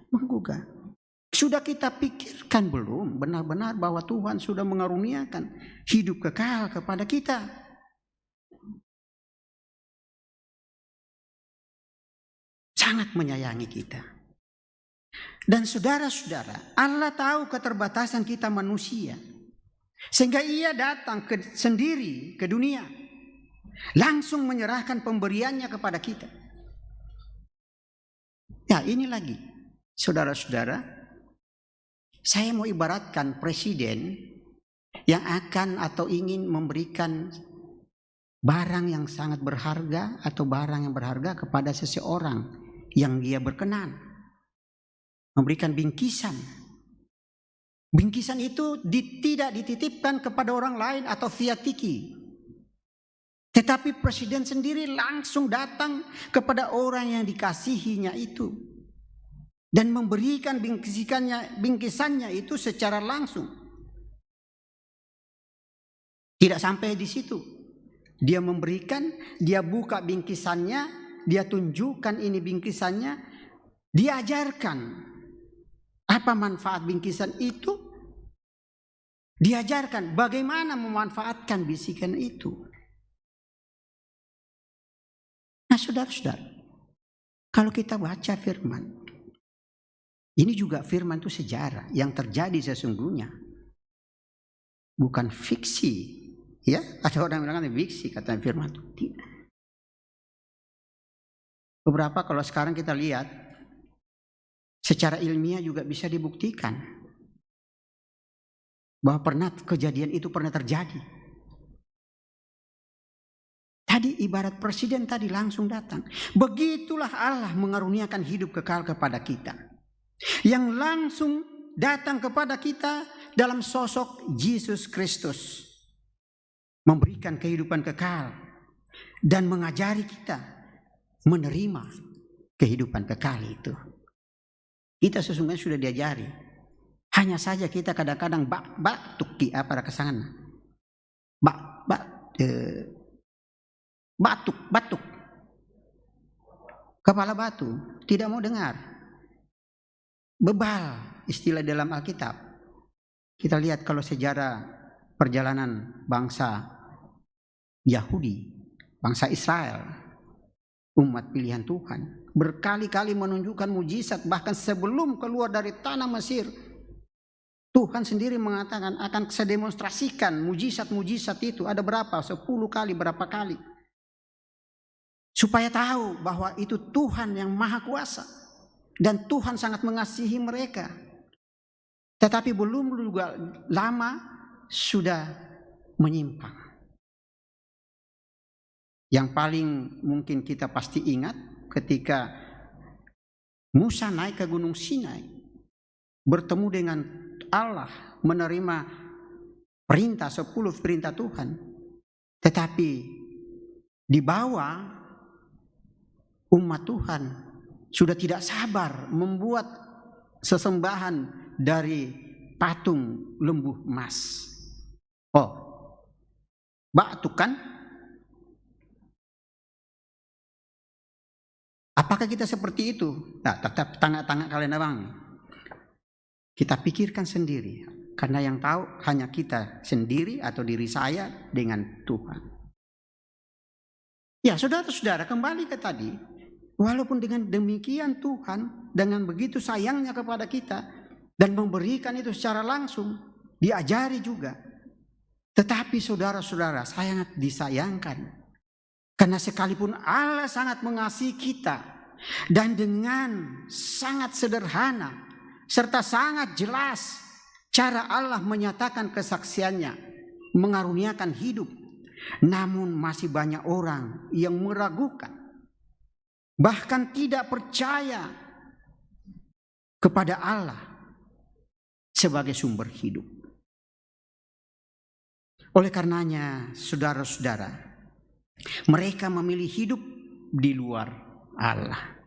menggugah. Sudah kita pikirkan belum benar-benar bahwa Tuhan sudah mengaruniakan hidup kekal kepada kita? Sangat menyayangi kita. Dan saudara-saudara, Allah tahu keterbatasan kita manusia. Sehingga Ia datang sendiri ke dunia. Langsung menyerahkan pemberiannya kepada kita. Ya, ini lagi. Saudara-saudara, saya mau ibaratkan presiden yang akan atau ingin memberikan barang yang sangat berharga atau barang yang berharga kepada seseorang yang dia berkenan. Memberikan bingkisan. Bingkisan itu tidak dititipkan kepada orang lain atau via tiki. Tetapi presiden sendiri langsung datang kepada orang yang dikasihinya itu. Dan memberikan bingkisannya itu secara langsung. Tidak sampai di situ. Dia memberikan, dia buka bingkisannya, dia tunjukkan ini bingkisannya, diajarkan apa manfaat bingkisan itu, diajarkan bagaimana memanfaatkan bisikan itu. Nah, saudara-saudara, kalau kita baca firman, ini juga firman itu sejarah yang terjadi sesungguhnya. Bukan fiksi. Ya, ada orang bilang fiksi kata firman itu. Tidak. Beberapa kalau sekarang kita lihat, secara ilmiah juga bisa dibuktikan bahwa kejadian itu pernah terjadi. Tadi ibarat presiden tadi langsung datang. Begitulah Allah mengaruniakan hidup kekal kepada kita. Yang langsung datang kepada kita dalam sosok Yesus Kristus, memberikan kehidupan kekal dan mengajari kita menerima kehidupan kekal itu. Kita sesungguhnya sudah diajari, hanya saja kita kadang-kadang batuk di apa kesangan, batuk, kepala batu, tidak mau dengar. Bebal istilah dalam Alkitab. Kita lihat kalau sejarah perjalanan bangsa Yahudi, bangsa Israel, umat pilihan Tuhan, berkali-kali menunjukkan mujizat. Bahkan sebelum keluar dari tanah Mesir, Tuhan sendiri mengatakan akan saya demonstrasikan mujizat-mujizat itu. Ada berapa? 10 kali, berapa kali. Supaya tahu bahwa itu Tuhan yang maha kuasa. Dan Tuhan sangat mengasihi mereka. Tetapi belum juga lama sudah menyimpang. Yang paling mungkin kita pasti ingat ketika Musa naik ke Gunung Sinai, bertemu dengan Allah, menerima perintah 10 perintah Tuhan. Tetapi di bawah umat Tuhan sudah tidak sabar membuat sesembahan dari patung lembu emas. Oh, batu kan? Apakah kita seperti itu? Nah, tetap tengah-tengah kalian abang. Kita pikirkan sendiri, karena yang tahu hanya kita sendiri atau diri saya dengan Tuhan. Ya, saudara-saudara, kembali ke tadi. Walaupun dengan demikian Tuhan dengan begitu sayangnya kepada kita dan memberikan itu secara langsung, diajari juga. Tetapi saudara-saudara, sangat disayangkan. Karena sekalipun Allah sangat mengasihi kita dan dengan sangat sederhana serta sangat jelas cara Allah menyatakan kesaksiannya, mengaruniakan hidup, namun masih banyak orang yang meragukan, bahkan tidak percaya kepada Allah sebagai sumber hidup. Oleh karenanya, saudara-saudara, mereka memilih hidup di luar Allah,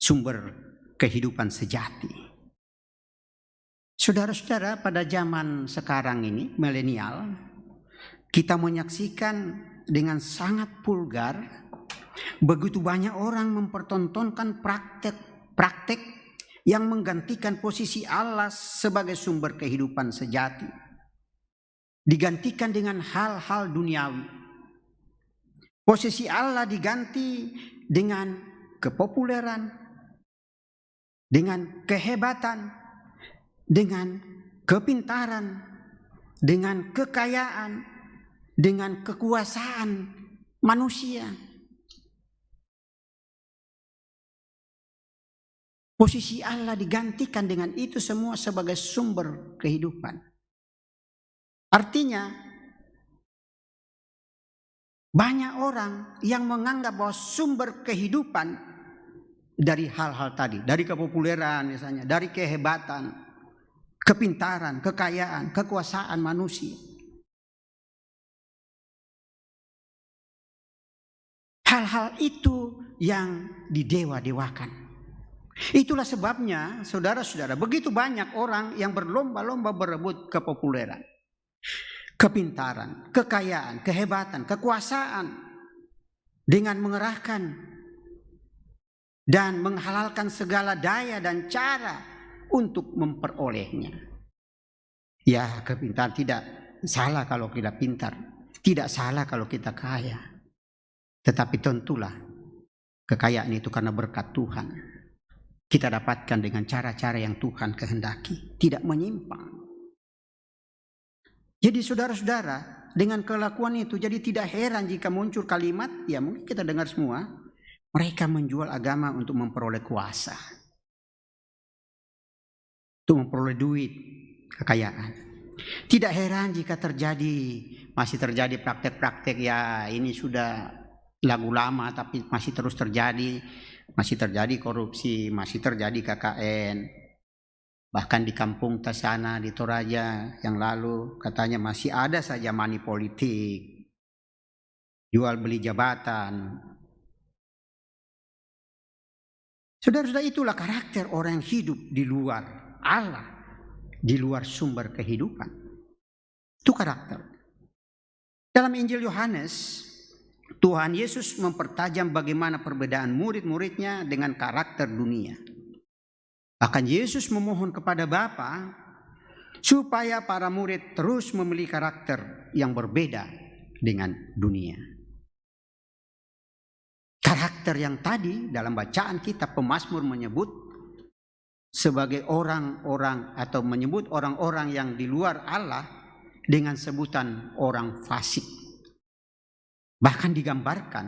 sumber kehidupan sejati. Saudara-saudara, pada zaman sekarang ini, milenial, kita menyaksikan dengan sangat vulgar, begitu banyak orang mempertontonkan praktek yang menggantikan posisi Allah sebagai sumber kehidupan sejati, digantikan dengan hal-hal duniawi. Posisi Allah diganti dengan kepopuleran, dengan kehebatan, dengan kepintaran, dengan kekayaan, dengan kekuasaan manusia. Posisi Allah digantikan dengan itu semua sebagai sumber kehidupan. Artinya, banyak orang yang menganggap bahwa sumber kehidupan dari hal-hal tadi, dari kepopuleran misalnya, dari kehebatan, kepintaran, kekayaan, kekuasaan manusia. Hal-hal itu yang didewa-dewakan. Itulah sebabnya, saudara-saudara, begitu banyak orang yang berlomba-lomba berebut kepopuleran, kepintaran, kekayaan, kehebatan, kekuasaan dengan mengerahkan dan menghalalkan segala daya dan cara untuk memperolehnya. Ya, kepintaran tidak salah kalau kita pintar, tidak salah kalau kita kaya. Tetapi tentulah kekayaan itu karena berkat Tuhan. Kita dapatkan dengan cara-cara yang Tuhan kehendaki, tidak menyimpang. Jadi saudara-saudara, dengan kelakuan itu, jadi tidak heran jika muncul kalimat, ya mungkin kita dengar semua, mereka menjual agama untuk memperoleh kuasa, untuk memperoleh duit, kekayaan. Tidak heran jika masih terjadi praktek-praktek, ya ini sudah lagu lama tapi masih terus terjadi, masih terjadi korupsi, masih terjadi KKN. Bahkan di kampung Tasana di Toraja yang lalu katanya masih ada saja money politik, jual beli jabatan. Saudara-saudara, itulah karakter orang yang hidup di luar Allah, di luar sumber kehidupan. Itu karakter. Dalam Injil Yohanes, Tuhan Yesus mempertajam bagaimana perbedaan murid-muridnya dengan karakter dunia. Bahkan Yesus memohon kepada Bapa supaya para murid terus memiliki karakter yang berbeda dengan dunia. Karakter yang tadi dalam bacaan kita pemazmur menyebut sebagai orang-orang atau menyebut orang-orang yang di luar Allah dengan sebutan orang fasik. Bahkan digambarkan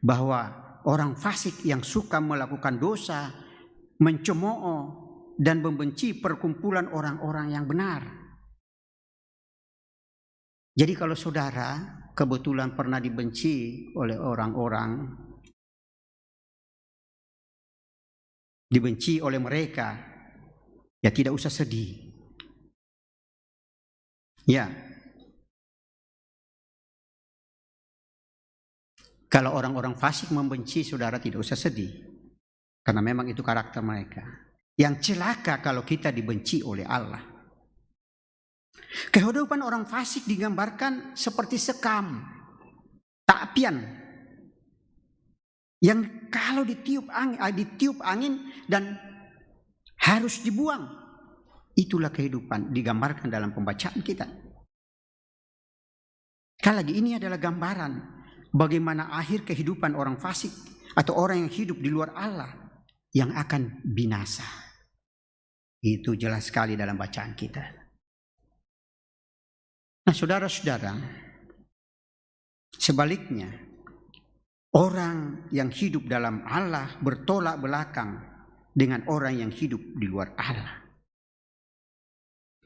bahwa orang fasik yang suka melakukan dosa, mencemooh dan membenci perkumpulan orang-orang yang benar. Jadi kalau saudara kebetulan pernah dibenci oleh orang-orang, dibenci oleh mereka, ya tidak usah sedih. Ya, Kalau orang-orang fasik membenci, saudara tidak usah sedih. Karena memang itu karakter mereka. Yang celaka kalau kita dibenci oleh Allah. Kehidupan orang fasik digambarkan seperti sekam, tapian, yang kalau ditiup angin dan harus dibuang. Itulah kehidupan digambarkan dalam pembacaan kita. Sekali lagi, ini adalah gambaran bagaimana akhir kehidupan orang fasik atau orang yang hidup di luar Allah yang akan binasa. Itu jelas sekali dalam bacaan kita. Nah, saudara-saudara, sebaliknya, orang yang hidup dalam Allah bertolak belakang dengan orang yang hidup di luar Allah.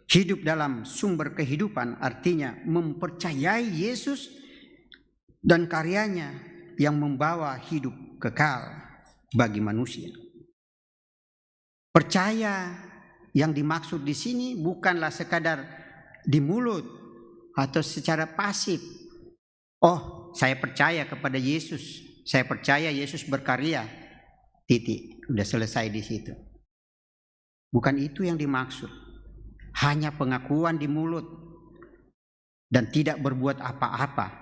Hidup dalam sumber kehidupan artinya mempercayai Yesus dan karyanya yang membawa hidup kekal bagi manusia. Percaya yang dimaksud di sini bukanlah sekadar di mulut atau secara pasif. Oh, saya percaya kepada Yesus. Saya percaya Yesus berkarya. Titik. Udah selesai di situ. Bukan itu yang dimaksud. Hanya pengakuan di mulut dan tidak berbuat apa-apa.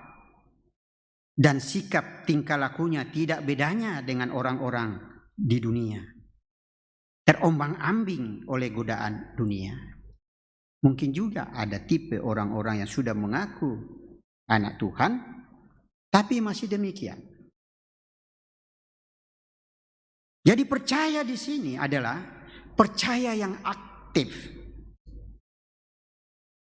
Dan sikap tingkah lakunya tidak bedanya dengan orang-orang di dunia. Terombang-ambing oleh godaan dunia. Mungkin juga ada tipe orang-orang yang sudah mengaku anak Tuhan, tapi masih demikian. Jadi percaya di sini adalah percaya yang aktif.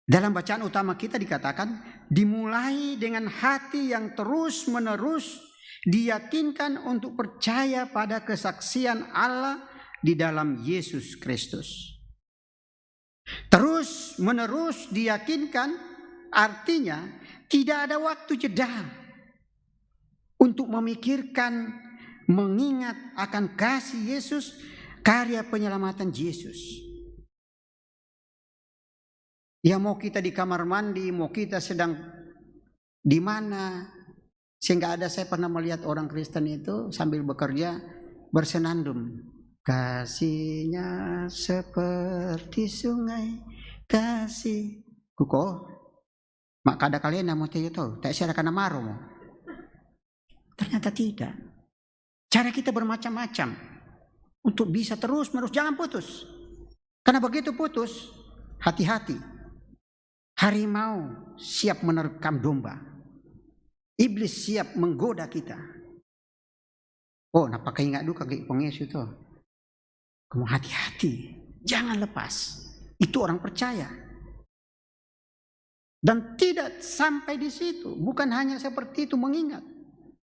Dalam bacaan utama kita dikatakan, dimulai dengan hati yang terus-menerus diyakinkan untuk percaya pada kesaksian Allah di dalam Yesus Kristus. Terus-menerus diyakinkan artinya tidak ada waktu jeda untuk memikirkan, mengingat akan kasih Yesus, karya penyelamatan Yesus. Ya, mau kita di kamar mandi, mau kita sedang di mana. Sehingga saya pernah melihat orang Kristen itu sambil bekerja bersenandung. Kasihnya seperti sungai, kasih. Kuko, mak kada kalian mau tahu, tak saya akan maru mo. Ternyata tidak. Cara kita bermacam-macam untuk bisa terus-menerus, jangan putus. Karena begitu putus, hati-hati. Harimau siap menerkam domba. Iblis siap menggoda kita. Oh, napaka ingat duka kay Yesus itu. Kamu hati-hati, jangan lepas. Itu orang percaya. Dan tidak sampai di situ, bukan hanya seperti itu mengingat.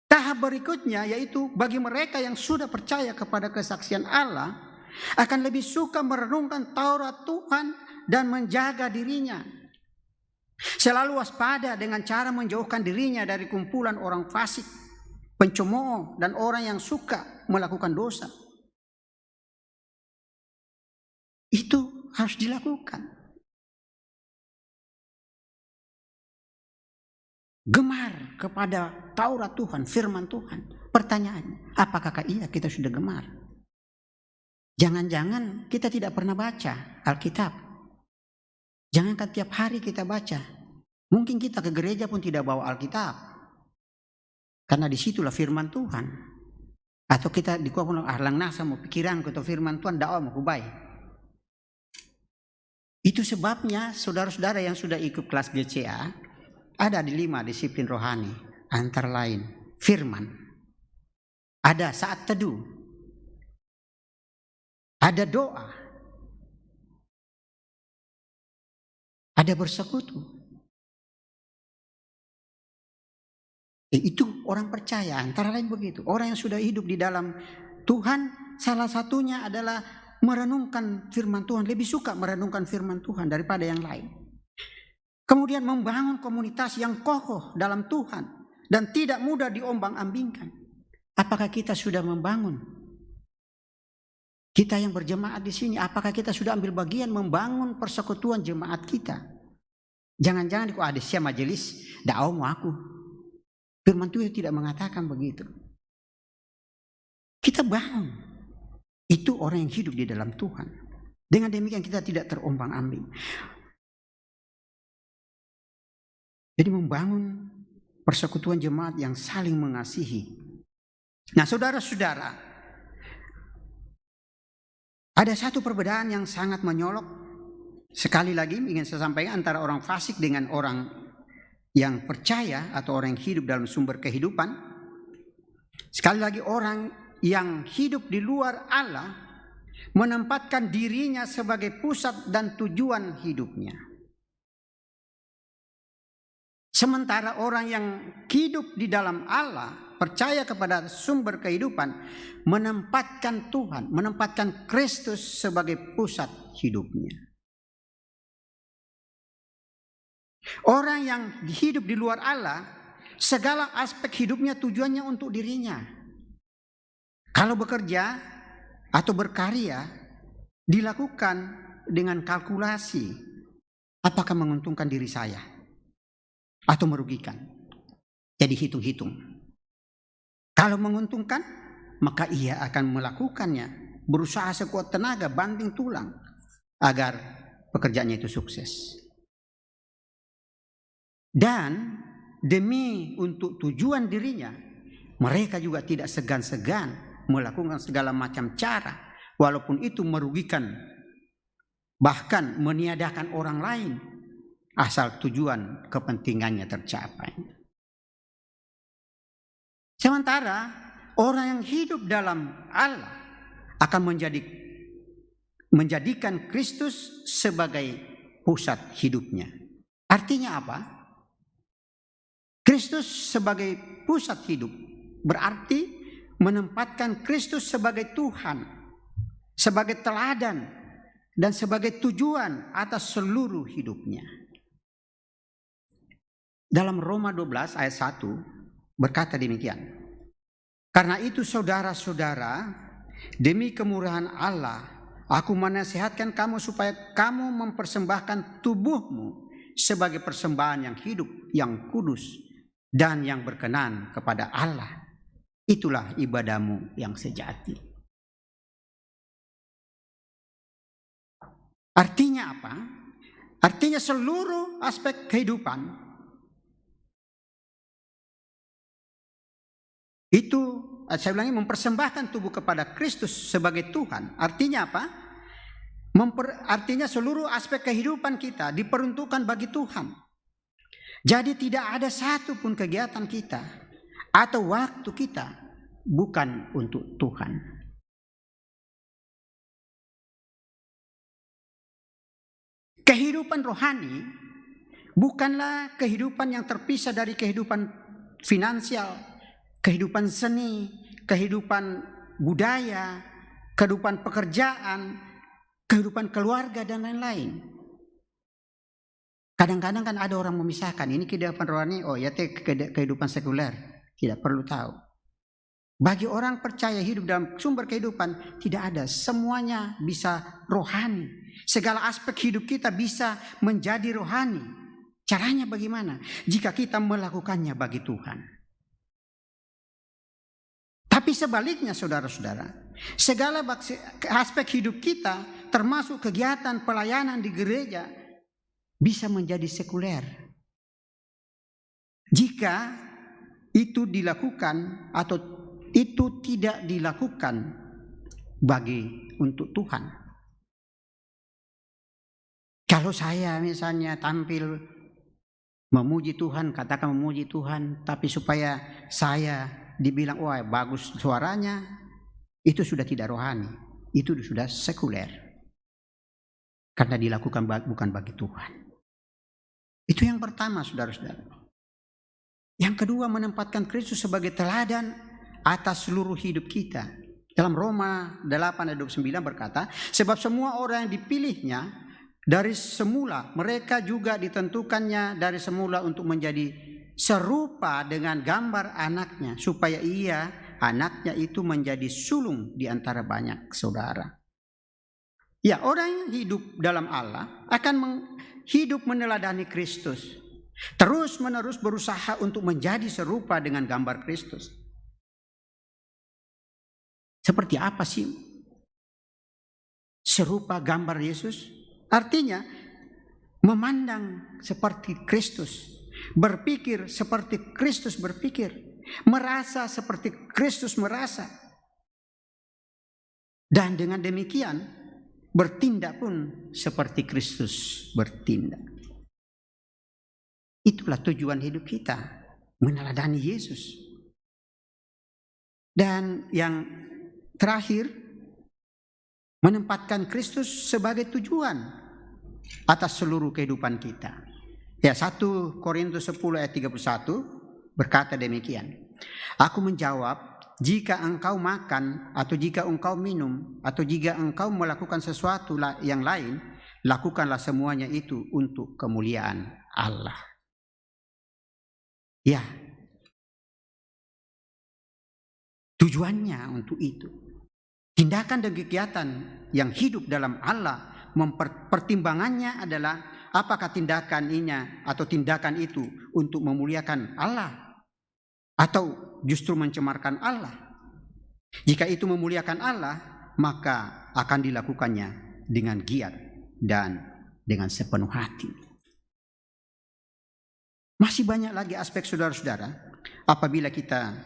Tahap berikutnya yaitu bagi mereka yang sudah percaya kepada kesaksian Allah akan lebih suka merenungkan Taurat Tuhan dan menjaga dirinya. Selalu waspada dengan cara menjauhkan dirinya dari kumpulan orang fasik, pencemooh, dan orang yang suka melakukan dosa. Itu harus dilakukan. Gemar kepada Taurat Tuhan, firman Tuhan. Pertanyaannya, apakah iya kita sudah gemar? Jangan-jangan kita tidak pernah baca Alkitab. Jangankan tiap hari kita baca. Mungkin kita ke gereja pun tidak bawa Alkitab. Karena disitulah firman Tuhan. Atau kita di kuapun ahlang nasa mau pikiran atau firman Tuhan dakwah mau kubai. Itu sebabnya saudara-saudara yang sudah ikut kelas GCA ada di 5 disiplin rohani. Antara lain firman. Ada saat teduh. Ada doa. Ada bersekutu. Itu orang percaya, antara lain begitu. Orang yang sudah hidup di dalam Tuhan, salah satunya adalah merenungkan firman Tuhan. Lebih suka merenungkan firman Tuhan daripada yang lain. Kemudian membangun komunitas yang kokoh dalam Tuhan. Dan tidak mudah diombang-ambingkan. Apakah kita sudah membangun? Kita yang berjemaat di sini, apakah kita sudah ambil bagian membangun persekutuan jemaat kita? Jangan-jangan ada siapa majelis dakwah mau aku. Firman Tuhan tidak mengatakan begitu. Kita bangun. Itu orang yang hidup di dalam Tuhan. Dengan demikian kita tidak terombang-ambing. Jadi membangun persekutuan jemaat yang saling mengasihi. Nah, saudara-saudara, ada satu perbedaan yang sangat menyolok. Sekali lagi ingin saya sampaikan antara orang fasik dengan orang yang percaya atau orang yang hidup dalam sumber kehidupan. Sekali lagi, orang yang hidup di luar Allah menempatkan dirinya sebagai pusat dan tujuan hidupnya. Sementara orang yang hidup di dalam Allah, percaya kepada sumber kehidupan, menempatkan Tuhan, menempatkan Kristus sebagai pusat hidupnya. Orang yang hidup di luar Allah, segala aspek hidupnya tujuannya untuk dirinya. Kalau bekerja atau berkarya, dilakukan dengan kalkulasi, apakah menguntungkan diri saya atau merugikan. Jadi hitung-hitung. Kalau menguntungkan, maka ia akan melakukannya, berusaha sekuat tenaga, banting tulang, agar pekerjaannya itu sukses. Dan demi untuk tujuan dirinya, mereka juga tidak segan-segan melakukan segala macam cara, walaupun itu merugikan, bahkan meniadakan orang lain, asal tujuan kepentingannya tercapai. Sementara orang yang hidup dalam Allah akan menjadikan Kristus sebagai pusat hidupnya. Artinya apa? Kristus sebagai pusat hidup berarti menempatkan Kristus sebagai Tuhan, sebagai teladan, dan sebagai tujuan atas seluruh hidupnya. Dalam Roma 12 ayat 1 berkata demikian. Karena itu saudara-saudara, demi kemurahan Allah, aku menasihatkan kamu supaya kamu mempersembahkan tubuhmu sebagai persembahan yang hidup, yang kudus, dan yang berkenan kepada Allah. Itulah ibadahmu yang sejati. Artinya apa? Artinya seluruh aspek kehidupan itu, saya ulangi, mempersembahkan tubuh kepada Kristus sebagai Tuhan. Artinya apa? Artinya seluruh aspek kehidupan kita diperuntukkan bagi Tuhan. Jadi tidak ada satu pun kegiatan kita atau waktu kita bukan untuk Tuhan. Kehidupan rohani bukanlah kehidupan yang terpisah dari kehidupan finansial, kehidupan seni, kehidupan budaya, kehidupan pekerjaan, kehidupan keluarga, dan lain-lain. Kadang-kadang kan ada orang memisahkan, ini kehidupan rohani, oh ya kehidupan sekuler. Tidak perlu tahu. Bagi orang percaya hidup dalam sumber kehidupan, tidak ada. Semuanya bisa rohani. Segala aspek hidup kita bisa menjadi rohani. Caranya bagaimana? Jika kita melakukannya bagi Tuhan. Tapi sebaliknya saudara-saudara, segala aspek hidup kita, termasuk kegiatan pelayanan di gereja, bisa menjadi sekuler jika itu dilakukan atau itu tidak dilakukan untuk Tuhan. Kalau saya misalnya tampil memuji Tuhan, katakan memuji Tuhan, tapi supaya saya dibilang wah bagus suaranya, itu sudah tidak rohani, itu sudah sekuler, karena dilakukan bukan bagi Tuhan. Itu yang pertama, saudara-saudara. Yang kedua, menempatkan Kristus sebagai teladan atas seluruh hidup kita. Dalam Roma 8 ayat 29 berkata, sebab semua orang yang dipilihnya dari semula, mereka juga ditentukannya dari semula untuk menjadi serupa dengan gambar anaknya, supaya anaknya itu menjadi sulung di antara banyak saudara. Ya, orang yang hidup dalam Allah akan hidup meneladani Kristus. terus-menerus berusaha untuk menjadi serupa dengan gambar Kristus. Seperti apa sih serupa gambar Yesus? Artinya memandang seperti Kristus, berpikir seperti Kristus berpikir, merasa seperti Kristus merasa. Dan dengan demikian bertindak pun seperti Kristus bertindak. Itulah tujuan hidup kita, meneladani Yesus. Dan yang terakhir, menempatkan Kristus sebagai tujuan atas seluruh kehidupan kita. Ya, 1 Korintus 10 ayat 31 berkata demikian. Aku menjawab, jika engkau makan atau jika engkau minum atau jika engkau melakukan sesuatu yang lain, lakukanlah semuanya itu untuk kemuliaan Allah. Ya, tujuannya untuk itu. Tindakan dan kegiatan yang hidup dalam Allah, pertimbangannya adalah apakah tindakan itu untuk memuliakan Allah atau justru mencemarkan Allah. Jika itu memuliakan Allah, maka akan dilakukannya dengan giat dan dengan sepenuh hati. Masih banyak lagi aspek saudara-saudara apabila kita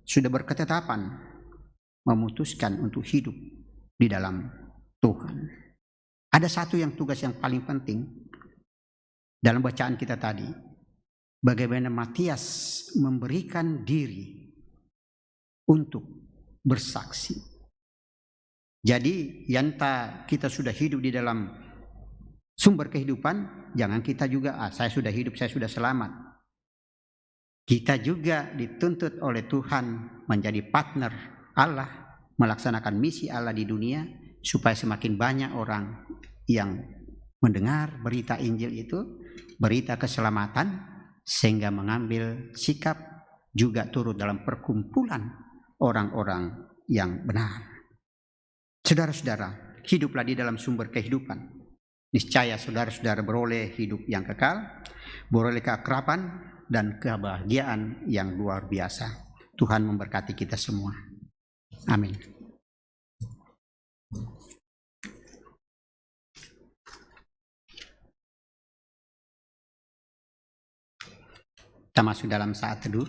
sudah berketetapan memutuskan untuk hidup di dalam Tuhan. Ada satu yang tugas yang paling penting dalam bacaan kita tadi. Bagaimana Matias memberikan diri untuk bersaksi. Jadi, yanta kita sudah hidup di dalam sumber kehidupan, jangan kita juga, saya sudah hidup, saya sudah selamat. Kita juga dituntut oleh Tuhan menjadi partner Allah, melaksanakan misi Allah di dunia, supaya semakin banyak orang yang mendengar berita Injil itu, berita keselamatan, sehingga mengambil sikap juga turut dalam perkumpulan orang-orang yang benar. Saudara-saudara, hiduplah di dalam sumber kehidupan. Niscaya saudara-saudara beroleh hidup yang kekal, beroleh keakraban dan kebahagiaan yang luar biasa. Tuhan memberkati kita semua. Amin. Kita masuk dalam saat teduh.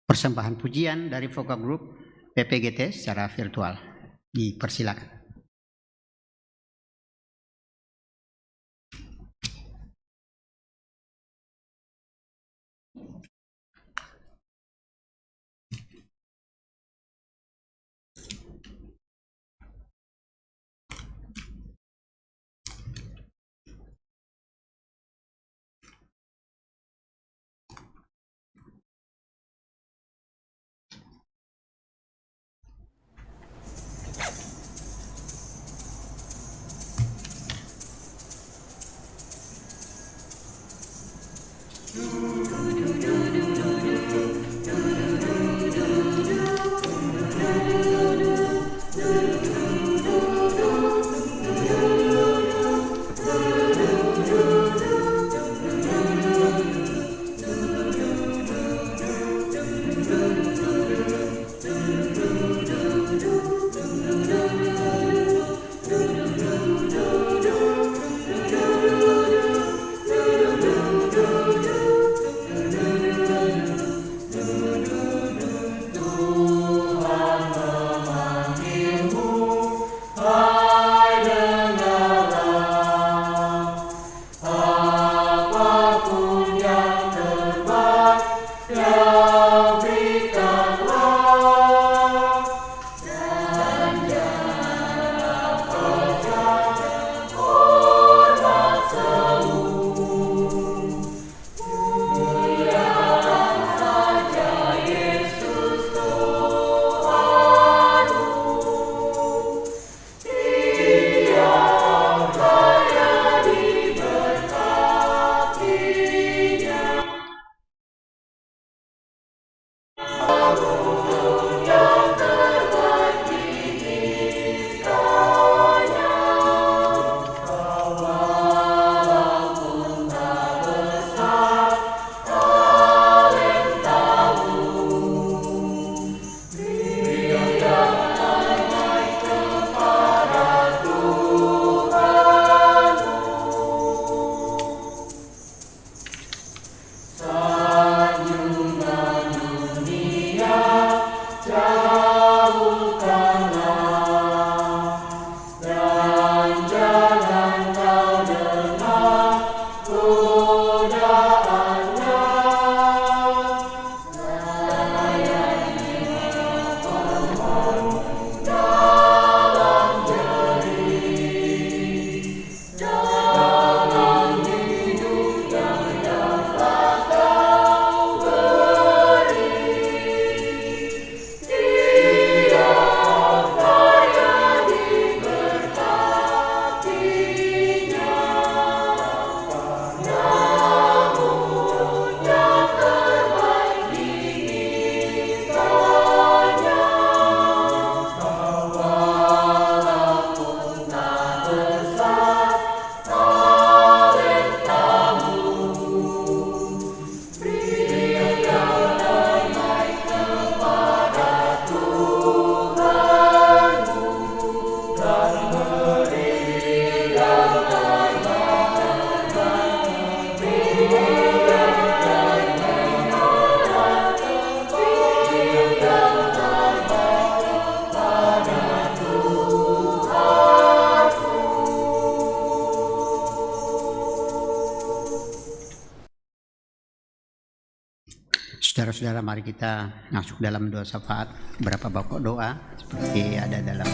Persembahan pujian dari Vokal Group PPGT secara virtual. Dipersilakan. Saudara-saudara, mari kita masuk dalam doa syafaat. Berapa pokok doa seperti ada dalam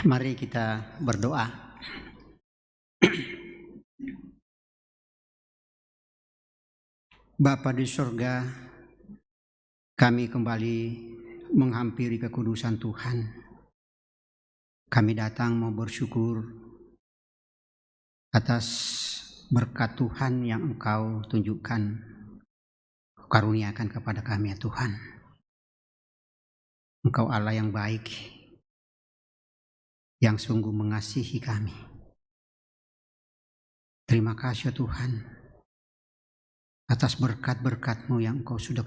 Mari kita berdoa. Bapa di surga, kami kembali menghampiri kekudusan Tuhan. Kami datang mau bersyukur atas berkat Tuhan yang Engkau tunjukkan, karuniakan kepada kami ya Tuhan. Engkau Allah yang baik, yang sungguh mengasihi kami. Terima kasih Tuhan atas berkat-berkat-Mu yang Engkau sudah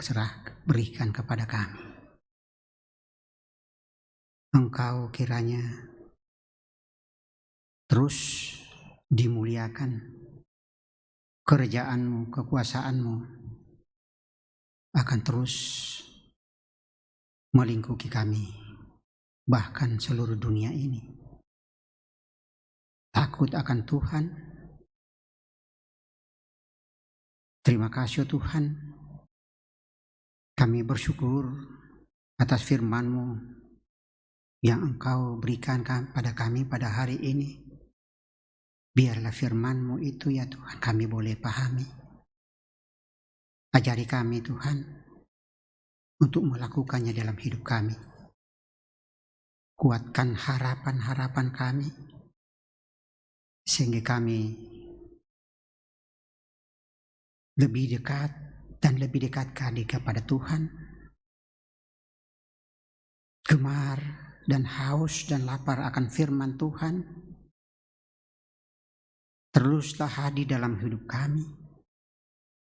berikan kepada kami. Engkau kiranya terus dimuliakan, kerajaan-Mu, kekuasaan-Mu akan terus melingkupi kami, bahkan seluruh dunia ini. Takut akan Tuhan. Terima kasih Tuhan. Kami bersyukur atas firman-Mu yang Engkau berikan pada kami pada hari ini. Biarlah firman-Mu itu ya Tuhan kami boleh pahami. Ajari kami Tuhan untuk melakukannya dalam hidup kami. Kuatkan harapan-harapan kami sehingga kami lebih dekat dan lebih dekat kali kepada Tuhan. Gemar dan haus dan lapar akan firman Tuhan teruslah hadir dalam hidup kami,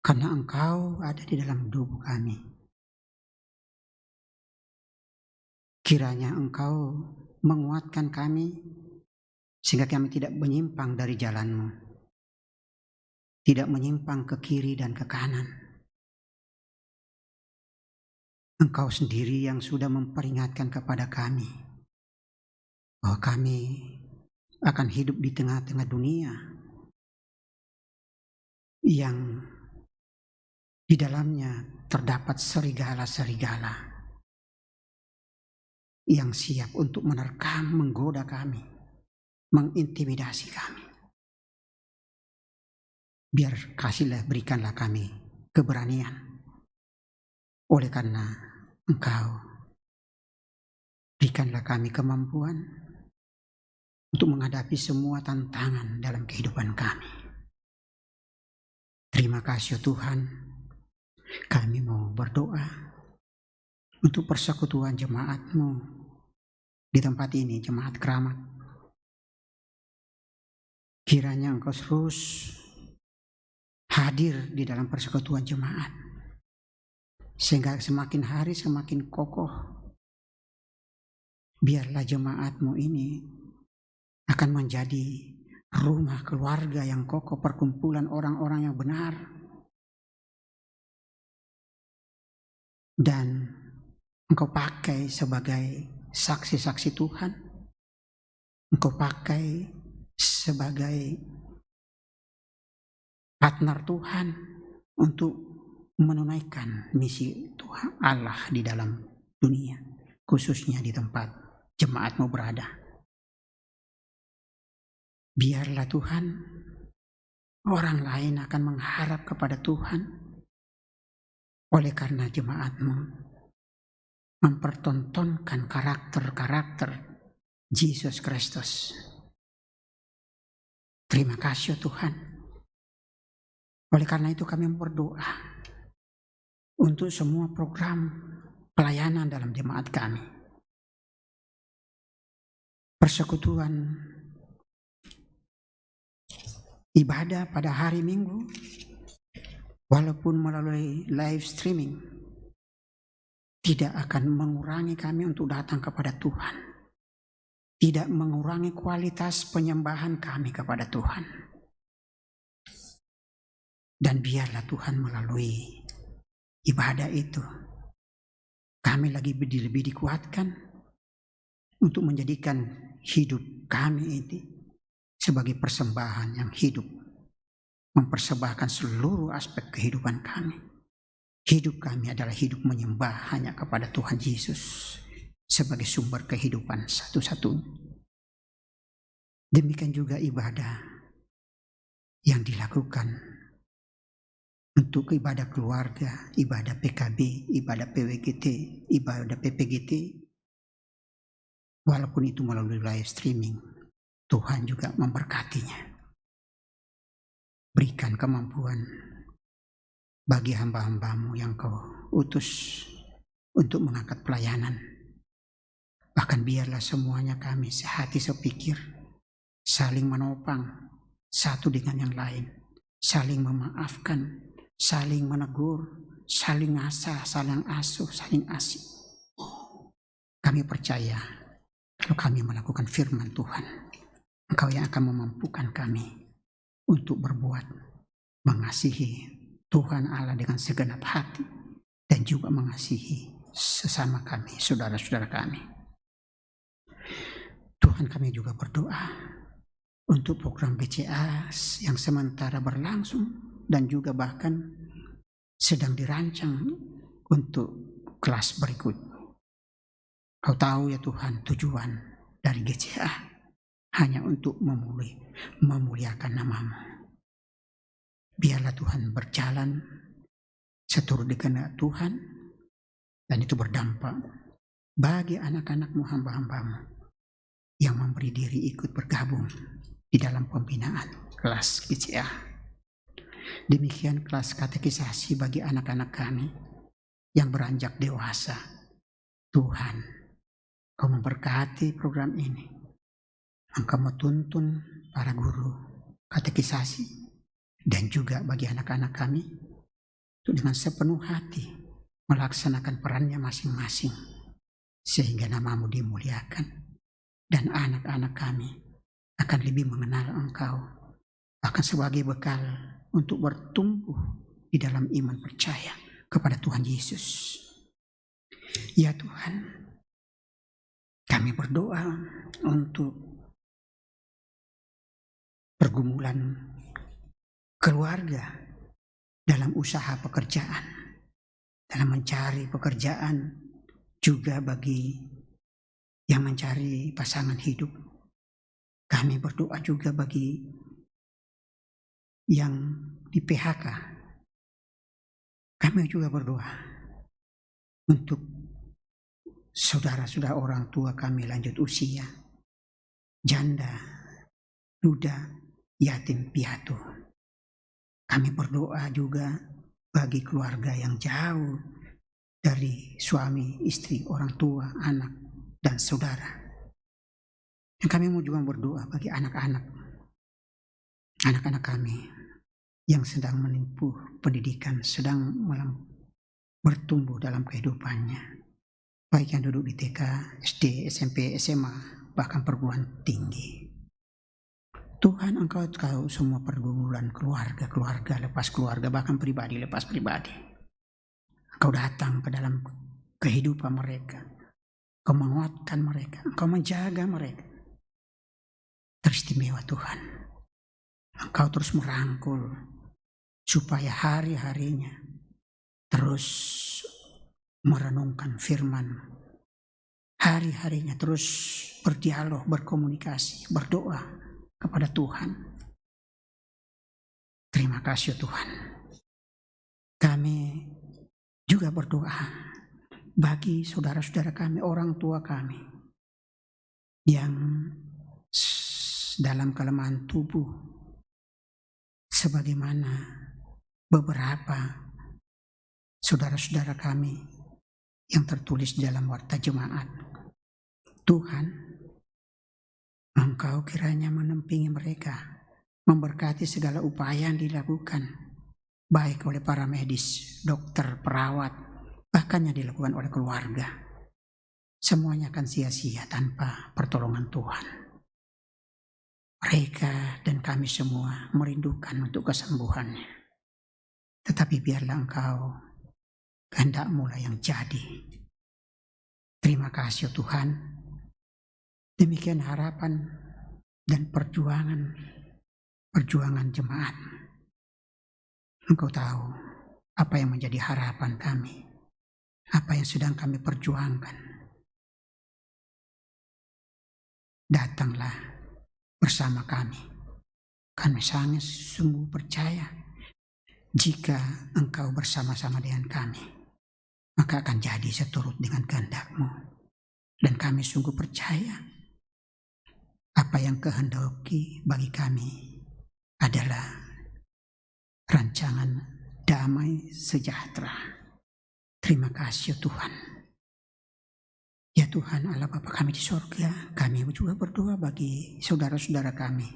karena Engkau ada di dalam tubuh kami. Kiranya Engkau menguatkan kami sehingga kami tidak menyimpang dari jalan-Mu, tidak menyimpang ke kiri dan ke kanan. Engkau sendiri yang sudah memperingatkan kepada kami bahwa kami akan hidup di tengah-tengah dunia yang di dalamnya terdapat serigala-serigala yang siap untuk menerkam, menggoda kami, mengintimidasi kami. Biar kasihlah, berikanlah kami keberanian. Oleh karena Engkau, berikanlah kami kemampuan untuk menghadapi semua tantangan dalam kehidupan kami. Terima kasih Tuhan. Kami mau berdoa untuk persekutuan jemaat-Mu di tempat ini, jemaat Keramat. Kiranya Engkau terus hadir di dalam persekutuan jemaat, sehingga semakin hari semakin kokoh. Biarlah jemaat-Mu ini akan menjadi rumah keluarga yang kokoh, perkumpulan orang-orang yang benar. Dan Engkau pakai sebagai saksi-saksi Tuhan. Engkau pakai sebagai partner Tuhan untuk menunaikan misi Tuhan Allah di dalam dunia, khususnya di tempat jemaat-Mu berada. Biarlah Tuhan, orang lain akan mengharap kepada Tuhan oleh karena jemaat-Mu mempertontonkan karakter-karakter Yesus Kristus. Terima kasih Tuhan. Oleh karena itu kami berdoa untuk semua program pelayanan dalam jemaat kami. Persekutuan ibadah pada hari Minggu, walaupun melalui live streaming, tidak akan mengurangi kami untuk datang kepada Tuhan. Tidak mengurangi kualitas penyembahan kami kepada Tuhan. Dan biarlah Tuhan melalui ibadah itu, kami lagi lebih dikuatkan untuk menjadikan hidup kami ini sebagai persembahan yang hidup, mempersembahkan seluruh aspek kehidupan kami. Hidup kami adalah hidup menyembah hanya kepada Tuhan Yesus sebagai sumber kehidupan satu-satunya. Demikian juga ibadah yang dilakukan untuk ibadah keluarga, ibadah PKB, ibadah PWGT, ibadah PPGT, walaupun itu melalui live streaming, Tuhan juga memberkatinya. Berikan kemampuan bagi hamba-hambamu yang kau utus untuk mengangkat pelayanan. Bahkan biarlah semuanya kami sehati sepikir, saling menopang satu dengan yang lain, saling memaafkan, saling menegur, saling ngasah, saling asuh, saling asih. Kami percaya kalau kami melakukan firman Tuhan, Engkau yang akan memampukan kami untuk berbuat, mengasihi Tuhan Allah dengan segenap hati, dan juga mengasihi sesama kami, saudara-saudara kami. Tuhan, kami juga berdoa untuk program BCA yang sementara berlangsung dan juga bahkan sedang dirancang untuk kelas berikut. Kau tahu ya Tuhan, tujuan dari GCA hanya untuk memuliakan nama-Mu. Biarlah Tuhan berjalan seturut dengan Tuhan, dan itu berdampak bagi anak-anak-Mu, hamba-hamba-Mu yang memberi diri ikut bergabung di dalam pembinaan kelas GCA. Demikian kelas katekisasi bagi anak-anak kami yang beranjak dewasa. Tuhan, Kau memberkati program ini. Engkau menuntun para guru katekisasi dan juga bagi anak-anak kami untuk dengan sepenuh hati melaksanakan perannya masing-masing sehingga nama-Mu dimuliakan dan anak-anak kami akan lebih mengenal Engkau, bahkan sebagai bekal untuk bertumbuh di dalam iman percaya kepada Tuhan Yesus. Ya Tuhan, kami berdoa untuk pergumulan keluarga dalam usaha pekerjaan, dalam mencari pekerjaan, juga bagi yang mencari pasangan hidup. Kami berdoa juga bagi yang di PHK. Kami juga berdoa untuk saudara-saudara orang tua kami lanjut usia, janda, duda, yatim piatu. Kami berdoa juga bagi keluarga yang jauh dari suami, istri, orang tua, anak, dan saudara. Dan kami mau juga berdoa bagi anak-anak kami yang sedang menempuh pendidikan, sedang bertumbuh dalam kehidupannya, baik yang duduk di TK, SD, SMP, SMA, bahkan perguruan tinggi. Tuhan, Engkau tahu semua pergumulan keluarga lepas keluarga, bahkan pribadi lepas pribadi. Engkau datang ke dalam kehidupan mereka, Engkau menguatkan mereka, Engkau menjaga mereka. Teristimewa Tuhan, Engkau terus merangkul supaya hari-harinya terus merenungkan firman, hari-harinya terus berdialog, berkomunikasi, berdoa kepada Tuhan. Terima kasih Tuhan. Kami juga berdoa bagi saudara-saudara kami, orang tua kami yang dalam kelemahan tubuh, sebagaimana beberapa saudara-saudara kami yang tertulis dalam warta jemaat. Tuhan, Engkau kiranya mendampingi mereka, memberkati segala upaya yang dilakukan, baik oleh para medis, dokter, perawat, bahkan yang dilakukan oleh keluarga. Semuanya akan sia-sia tanpa pertolongan Tuhan. Mereka dan kami semua merindukan untuk kesembuhannya. Tetapi biarlah Engkau, kehendak-Mu lah yang jadi. Terima kasih Tuhan. Demikian harapan dan perjuangan jemaat. Engkau tahu apa yang menjadi harapan kami, apa yang sedang kami perjuangkan. datanglah bersama kami. Kami sangat sungguh percaya jika Engkau bersama-sama dengan kami, maka akan jadi seturut dengan kehendak-Mu. Dan kami sungguh percaya apa yang kehendaki bagi kami adalah rancangan damai sejahtera. Terima kasih Tuhan. Ya Tuhan Allah Bapa kami di surga, kami juga berdoa bagi saudara-saudara kami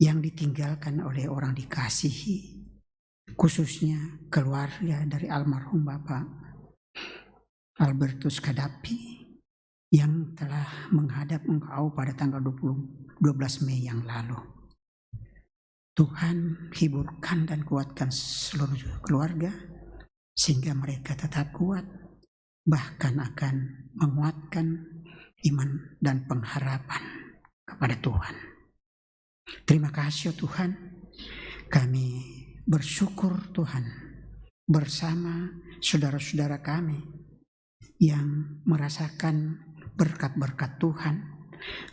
yang ditinggalkan oleh orang dikasihi, khususnya keluarga dari almarhum Bapak Albertus Kadapi yang telah menghadap Engkau pada tanggal 12 Mei yang lalu. Tuhan hiburkan dan kuatkan seluruh keluarga sehingga mereka tetap kuat, bahkan akan menguatkan iman dan pengharapan kepada Tuhan. Terima kasih Tuhan, kami bersyukur Tuhan bersama saudara-saudara kami yang merasakan berkat-berkat Tuhan,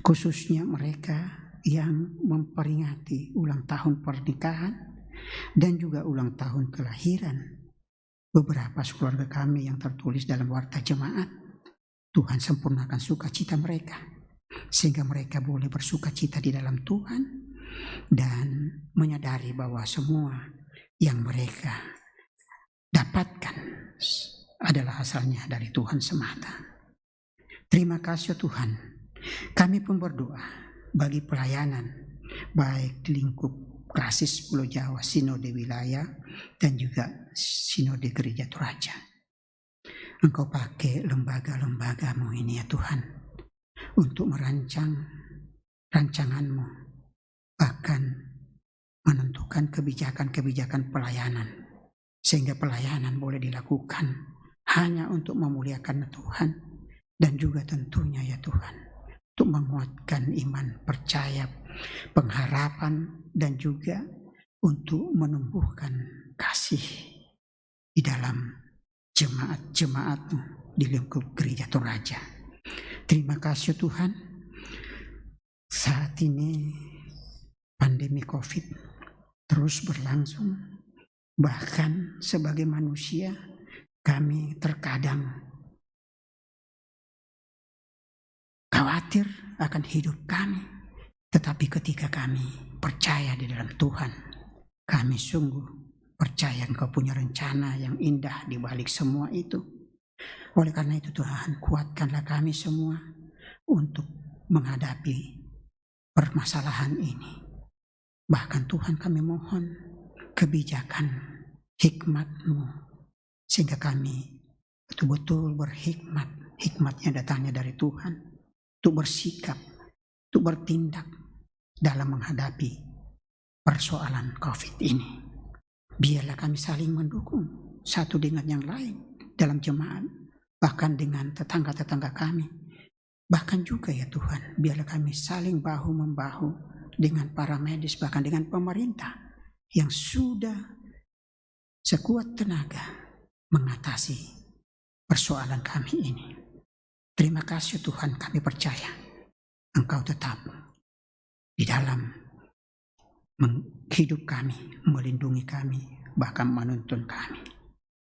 khususnya mereka yang memperingati ulang tahun pernikahan dan juga ulang tahun kelahiran beberapa keluarga kami yang tertulis dalam warta jemaat. Tuhan sempurnakan sukacita mereka sehingga mereka boleh bersukacita di dalam Tuhan dan menyadari bahwa semua yang mereka dapatkan adalah asalnya dari Tuhan semata. Terima kasih Tuhan. Kami pun berdoa bagi pelayanan baik di lingkup Klasis Pulau Jawa, Sinode Wilayah dan juga Sinode Gereja Toraja. Engkau pakai lembaga-lembaga-Mu ini ya Tuhan untuk merancang rancangan-Mu, bahkan menentukan kebijakan-kebijakan pelayanan sehingga pelayanan boleh dilakukan hanya untuk memuliakan Tuhan dan juga tentunya ya Tuhan untuk menguatkan iman, percaya, pengharapan dan juga untuk menumbuhkan kasih di dalam jemaat-jemaat-Mu di lingkup Gereja Toraja. Terima kasih Tuhan. Saat ini pandemi COVID terus berlangsung, bahkan sebagai manusia kami terkadang khawatir akan hidup kami, tetapi ketika kami percaya di dalam Tuhan, kami sungguh percaya Engkau punya rencana yang indah di balik semua itu. Oleh karena itu Tuhan, kuatkanlah kami semua untuk menghadapi permasalahan ini. Bahkan Tuhan kami mohon kebijakan hikmat-Mu sehingga kami betul-betul berhikmat. Hikmatnya datangnya dari Tuhan untuk bersikap, untuk bertindak dalam menghadapi persoalan COVID ini. Biarlah kami saling mendukung satu dengan yang lain dalam jemaat, bahkan dengan tetangga-tetangga kami. Bahkan juga ya Tuhan, biarlah kami saling bahu-membahu dengan para medis, bahkan dengan pemerintah yang sudah sekuat tenaga mengatasi persoalan kami ini. Terima kasih Tuhan, kami percaya Engkau tetap di dalam hidup kami, melindungi kami, bahkan menuntun kami.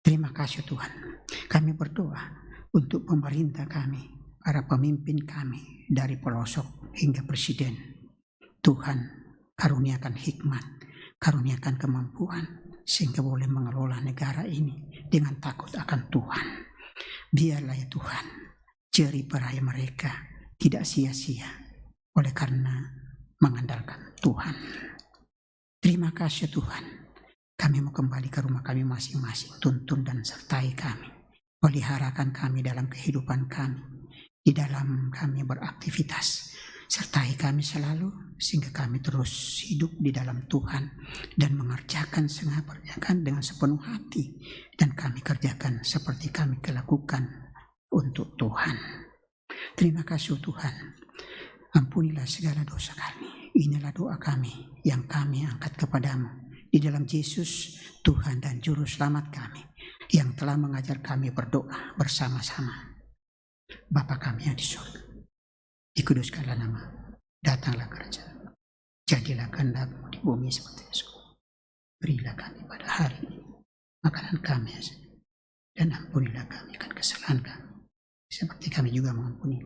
Terima kasih Tuhan. Kami berdoa untuk pemerintah kami, para pemimpin kami dari pelosok hingga presiden. Tuhan karuniakan hikmat, karuniakan kemampuan sehingga boleh mengelola negara ini dengan takut akan Tuhan. Biarlah ya Tuhan, jerih payah mereka tidak sia-sia oleh karena mengandalkan Tuhan. Terima kasih Tuhan. Kami mau kembali ke rumah kami masing-masing. Tuntun dan sertai kami. Peliharakan kami dalam kehidupan kami. Di dalam kami beraktivitas. Sertai kami selalu sehingga kami terus hidup di dalam Tuhan dan mengerjakan dengan sepenuh hati. Dan kami kerjakan seperti kami lakukan untuk Tuhan. Terima kasih Tuhan. Ampunilah segala dosa kami. Inilah doa kami yang kami angkat kepadamu di dalam Yesus, Tuhan dan Juru Selamat kami, yang telah mengajar kami berdoa bersama-sama. Bapa kami yang di surga, Dikuduskanlah nama, datanglah kerajaan, jadilah kehendak-Mu di bumi seperti di surga. Berilah kami pada hari ini makanan kami, dan ampunilah kami akan kesalahan kami, seperti kami juga mengampuni.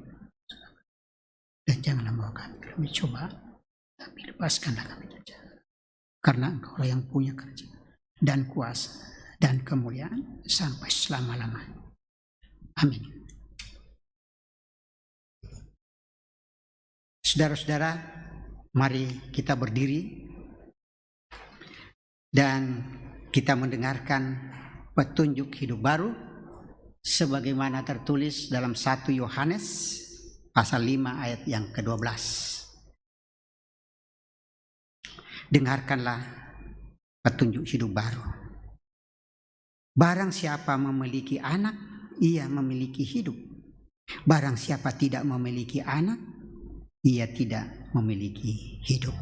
Dan janganlah membawa kami ke dalam cobaan, tapi lepaskanlah kami dari jahat. Karena Engkaulah yang punya kerajaan dan kuasa dan kemuliaan sampai selama-lamanya. Amin. Saudara-saudara, mari kita berdiri dan kita mendengarkan petunjuk hidup baru sebagaimana tertulis dalam 1 Yohanes pasal 5 ayat yang ke-12. Dengarkanlah petunjuk hidup baru. Barang siapa memiliki anak, ia memiliki hidup. Barang siapa tidak memiliki anak, ia tidak memiliki hidup.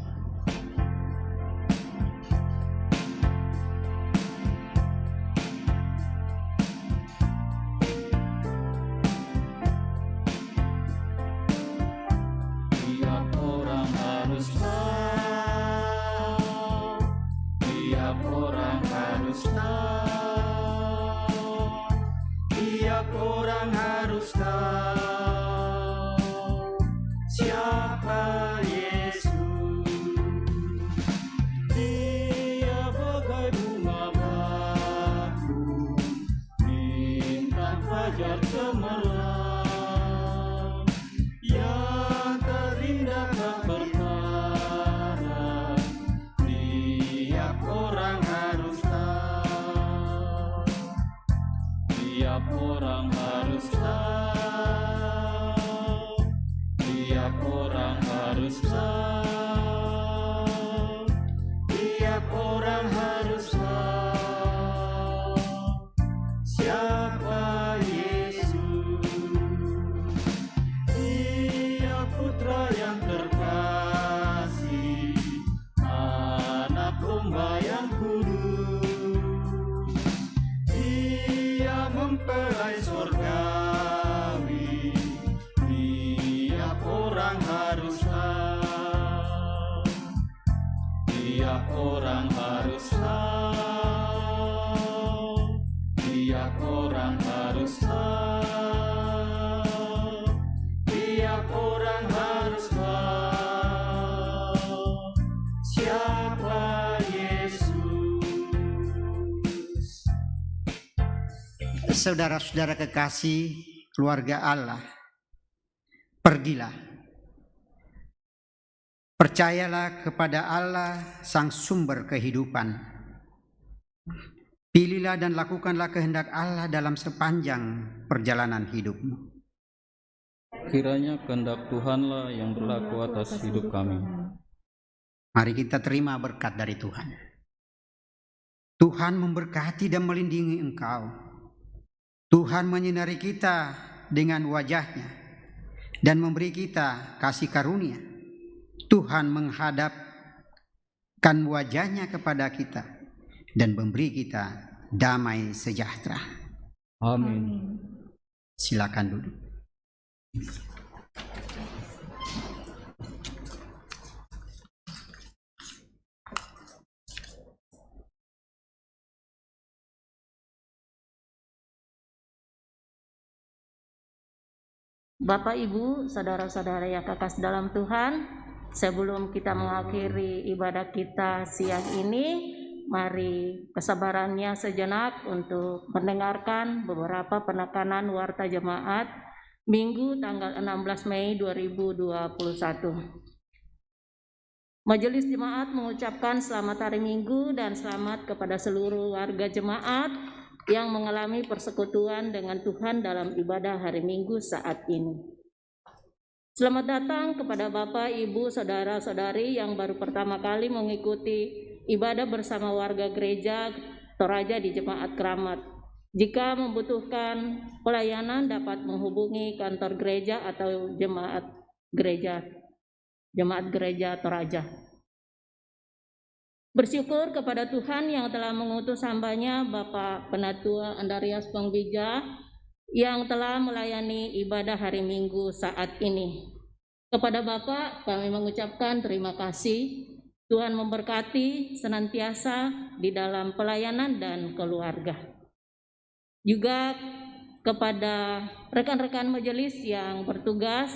Saudara-saudara kekasih keluarga Allah, pergilah. Percayalah kepada Allah sang sumber kehidupan. Pilihlah dan lakukanlah kehendak Allah dalam sepanjang perjalanan hidupmu. Kiranya kehendak Tuhanlah yang berlaku atas hidup kami. Mari kita terima berkat dari Tuhan. Tuhan memberkati dan melindungi engkau. Tuhan menyinari kita dengan wajah-Nya dan memberi kita kasih karunia. Tuhan menghadapkan wajah-Nya kepada kita dan memberi kita damai sejahtera. Amin. Silakan duduk. Bapak, Ibu, saudara-saudara yang kekasih dalam Tuhan, sebelum kita mengakhiri ibadah kita siang ini, mari kesabarannya sejenak untuk mendengarkan beberapa penekanan warta jemaat Minggu tanggal 16 Mei 2021. Majelis Jemaat mengucapkan selamat hari Minggu dan selamat kepada seluruh warga jemaat yang mengalami persekutuan dengan Tuhan dalam ibadah hari Minggu saat ini. Selamat datang kepada Bapak, Ibu, Saudara-saudari yang baru pertama kali mengikuti ibadah bersama warga gereja Toraja di Jemaat Keramat. Jika membutuhkan pelayanan dapat menghubungi kantor gereja atau Jemaat Gereja Toraja. Bersyukur kepada Tuhan yang telah mengutus hamba-Nya Bapak Penatua Andarias Pangbija yang telah melayani ibadah hari Minggu saat ini. Kepada Bapak kami mengucapkan terima kasih. Tuhan memberkati senantiasa di dalam pelayanan dan keluarga. Juga kepada rekan-rekan majelis yang bertugas,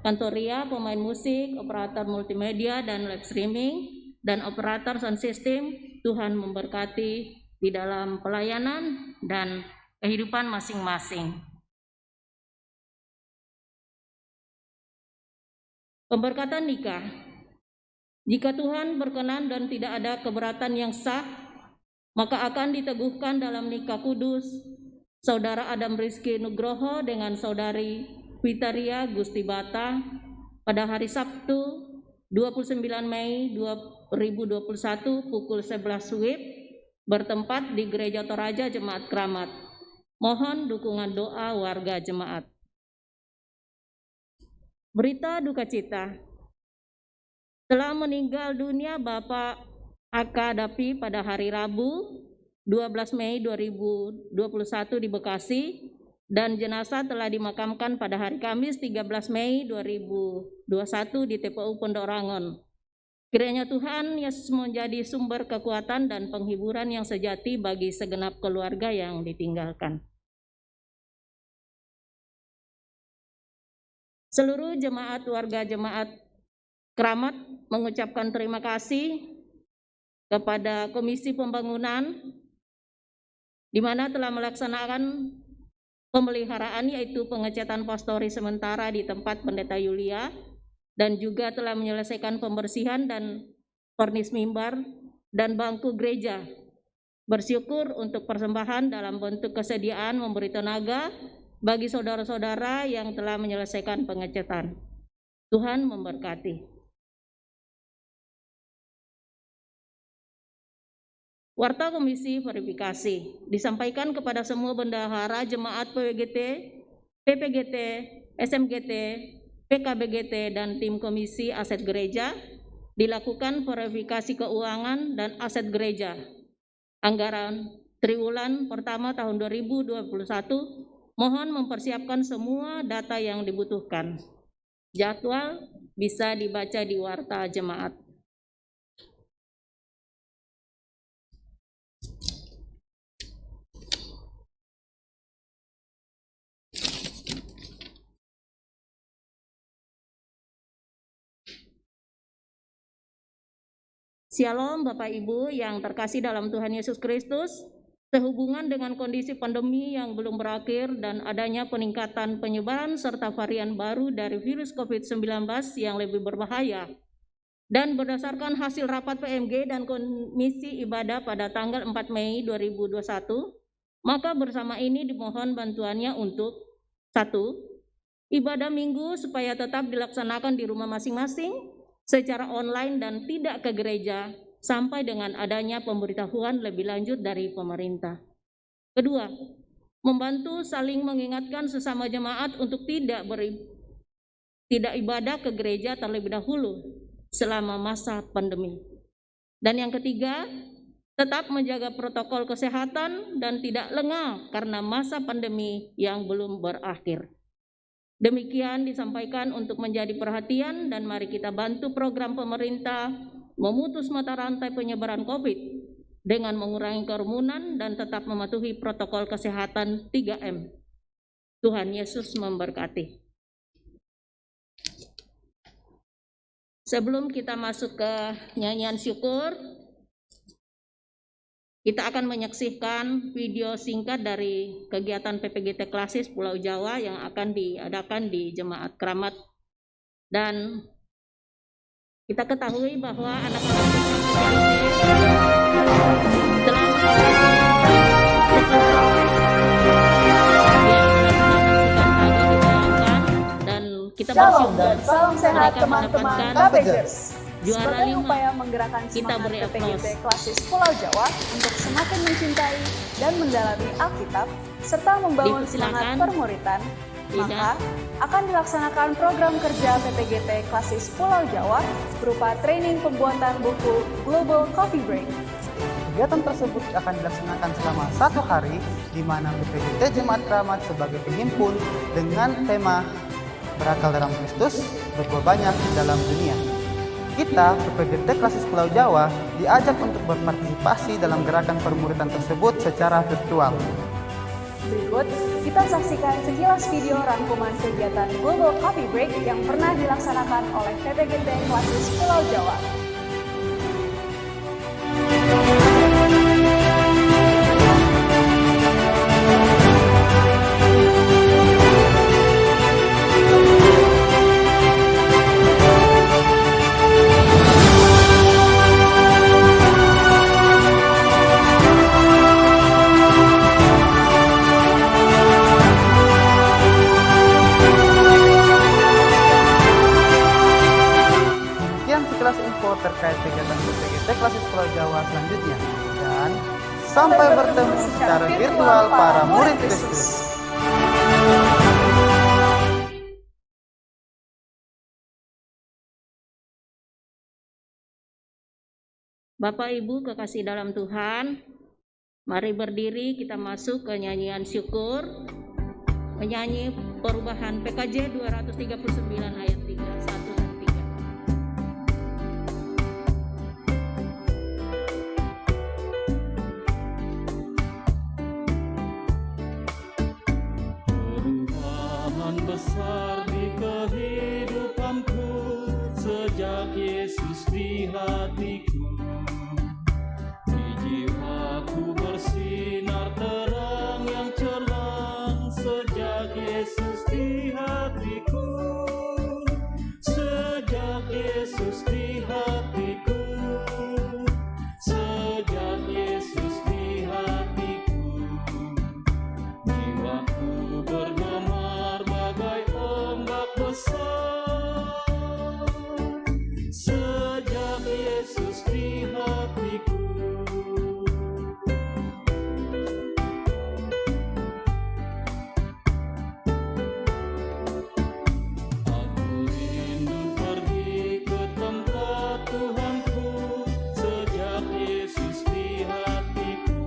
kantoria, pemain musik, operator multimedia dan live streaming, dan operator sound system, Tuhan memberkati di dalam pelayanan dan kehidupan masing-masing. Pemberkatan nikah. Jika Tuhan berkenan dan tidak ada keberatan yang sah, maka akan diteguhkan dalam nikah kudus Saudara Adam Rizky Nugroho dengan Saudari Vitaria Gusti Bata pada hari Sabtu 29 Mei 2021 pukul 11 WIB bertempat di Gereja Toraja Jemaat Kramat. Mohon dukungan doa warga jemaat. Berita duka cita. Telah meninggal dunia Bapak A.K. Dapi pada hari Rabu 12 Mei 2021 di Bekasi, dan jenazah telah dimakamkan pada hari Kamis 13 Mei 2021 di TPU Pondok Rangon. Kiranya Tuhan Yesus menjadi sumber kekuatan dan penghiburan yang sejati bagi segenap keluarga yang ditinggalkan. Seluruh jemaat warga jemaat Kramat mengucapkan terima kasih kepada Komisi Pembangunan di mana telah melaksanakan pemeliharaan yaitu pengecatan pastori sementara di tempat Pendeta Yulia, dan juga telah menyelesaikan pembersihan dan kornis mimbar dan bangku gereja. Bersyukur untuk persembahan dalam bentuk kesediaan memberi tenaga bagi saudara-saudara yang telah menyelesaikan pengecatan. Tuhan memberkati. Warta Komisi Verifikasi disampaikan kepada semua bendahara jemaat PWGT, PPGT, SMGT, PKBGT, dan tim Komisi Aset Gereja. Dilakukan verifikasi keuangan dan aset gereja. Anggaran triwulan pertama tahun 2021, mohon mempersiapkan semua data yang dibutuhkan. Jadwal bisa dibaca di Warta Jemaat. Shalom Bapak Ibu yang terkasih dalam Tuhan Yesus Kristus. Sehubungan dengan kondisi pandemi yang belum berakhir dan adanya peningkatan penyebaran serta varian baru dari virus COVID-19 yang lebih berbahaya, dan berdasarkan hasil rapat PMG dan Komisi Ibadah pada tanggal 4 Mei 2021, maka bersama ini dimohon bantuannya untuk 1. Ibadah minggu supaya tetap dilaksanakan di rumah masing-masing secara online dan tidak ke gereja sampai dengan adanya pemberitahuan lebih lanjut dari pemerintah. 2. Membantu saling mengingatkan sesama jemaat untuk tidak ibadah ke gereja terlebih dahulu selama masa pandemi. Dan yang ketiga, tetap menjaga protokol kesehatan dan tidak lengah karena masa pandemi yang belum berakhir. Demikian disampaikan untuk menjadi perhatian, dan mari kita bantu program pemerintah memutus mata rantai penyebaran COVID dengan mengurangi kerumunan dan tetap mematuhi protokol kesehatan 3M. Tuhan Yesus memberkati. Sebelum kita masuk ke nyanyian syukur, kita akan menyaksikan video singkat dari kegiatan PPGT Klasis Pulau Jawa yang akan diadakan di Jemaat Kramat. Dan kita ketahui bahwa anak-anak telah dan kita Shalom bersyukur dan salam sehat mereka teman-teman mendapatkan KPJers. juara Sebagai 5. upaya menggerakkan Kita semangat beri PPGT aplaus. Klasis Pulau Jawa untuk semakin mencintai dan mendalami Alkitab serta membangun semangat Dipersilakan. permuritan, Tidak. maka akan dilaksanakan program kerja PPGT Klasis Pulau Jawa berupa training pembuatan buku Global Coffee Break. Kegiatan tersebut akan dilaksanakan selama 1 hari, di mana PPGT Jemaat Kramat sebagai penghimpun dengan tema berakal dalam Kristus, berbuat banyak di dalam dunia. Kita, PPGT Klasis Pulau Jawa, diajak untuk berpartisipasi dalam gerakan permuritan tersebut secara virtual. Berikut, kita saksikan sekilas video rangkuman kegiatan Global Coffee Break yang pernah dilaksanakan oleh PPGT Klasis Pulau Jawa. Sekilas info terkait kegiatan PPGT Klasis Pulau Jawa selanjutnya, dan sampai bertemu secara virtual para murid Kristus. Bapak Ibu kekasih dalam Tuhan, mari berdiri kita masuk ke nyanyian syukur, menyanyi perubahan PKJ 239 ayat 3, 1 dan 3. Perubahan besar di kehidupanku sejak Yesus di hatiku. Di jiwaku bersinar terang yang cerah sejak Yesus di hatiku. Sejak Yesus di hatiku. Sejak Yesus di hatiku. Jiwaku bergemar bagai ombak besar. Sejak Yesus di hatiku. Aku rindu pergi ke tempat Tuhanku. Sejak Yesus di hatiku.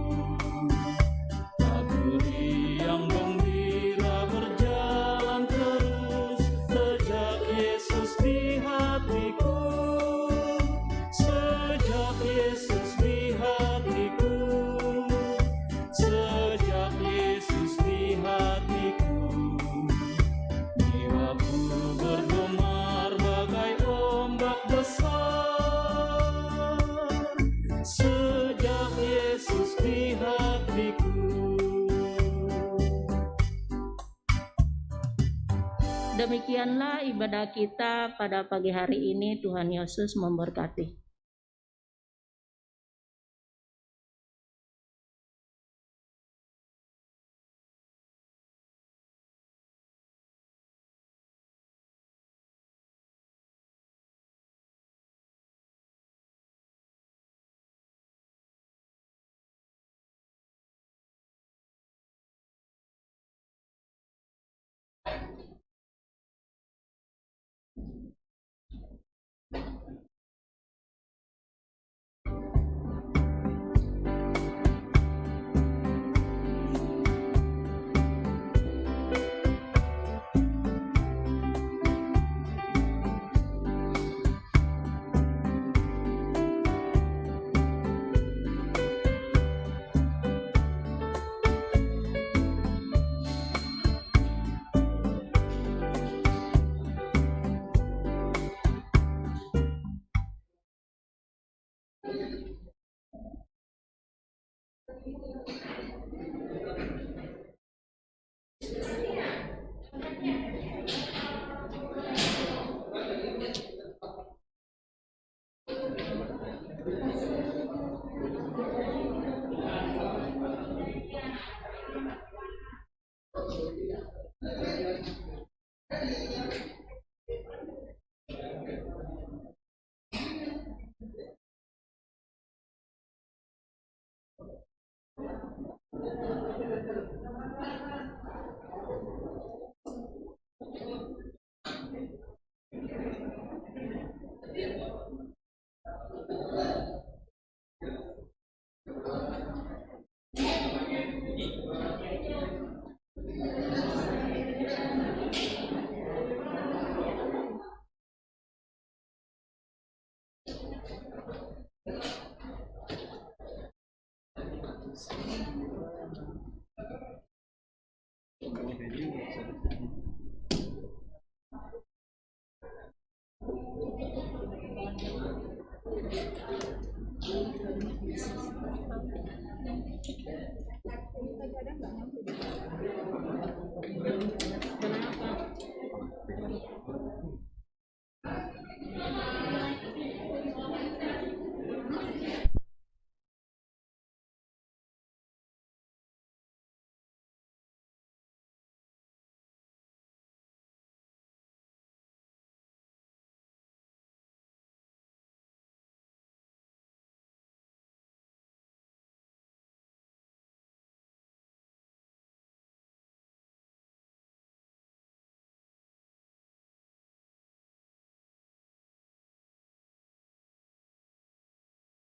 Aku yang gembira berjalan terus sejak Yesus di hatiku. Sejak Yesus di hatiku. Sejak Yesus di hatiku. Jiwaku bergemar bagai ombak besar. Sejak Yesus di hatiku. Demikianlah ibadah kita pada pagi hari ini. Tuhan Yesus memberkati. Kenapa?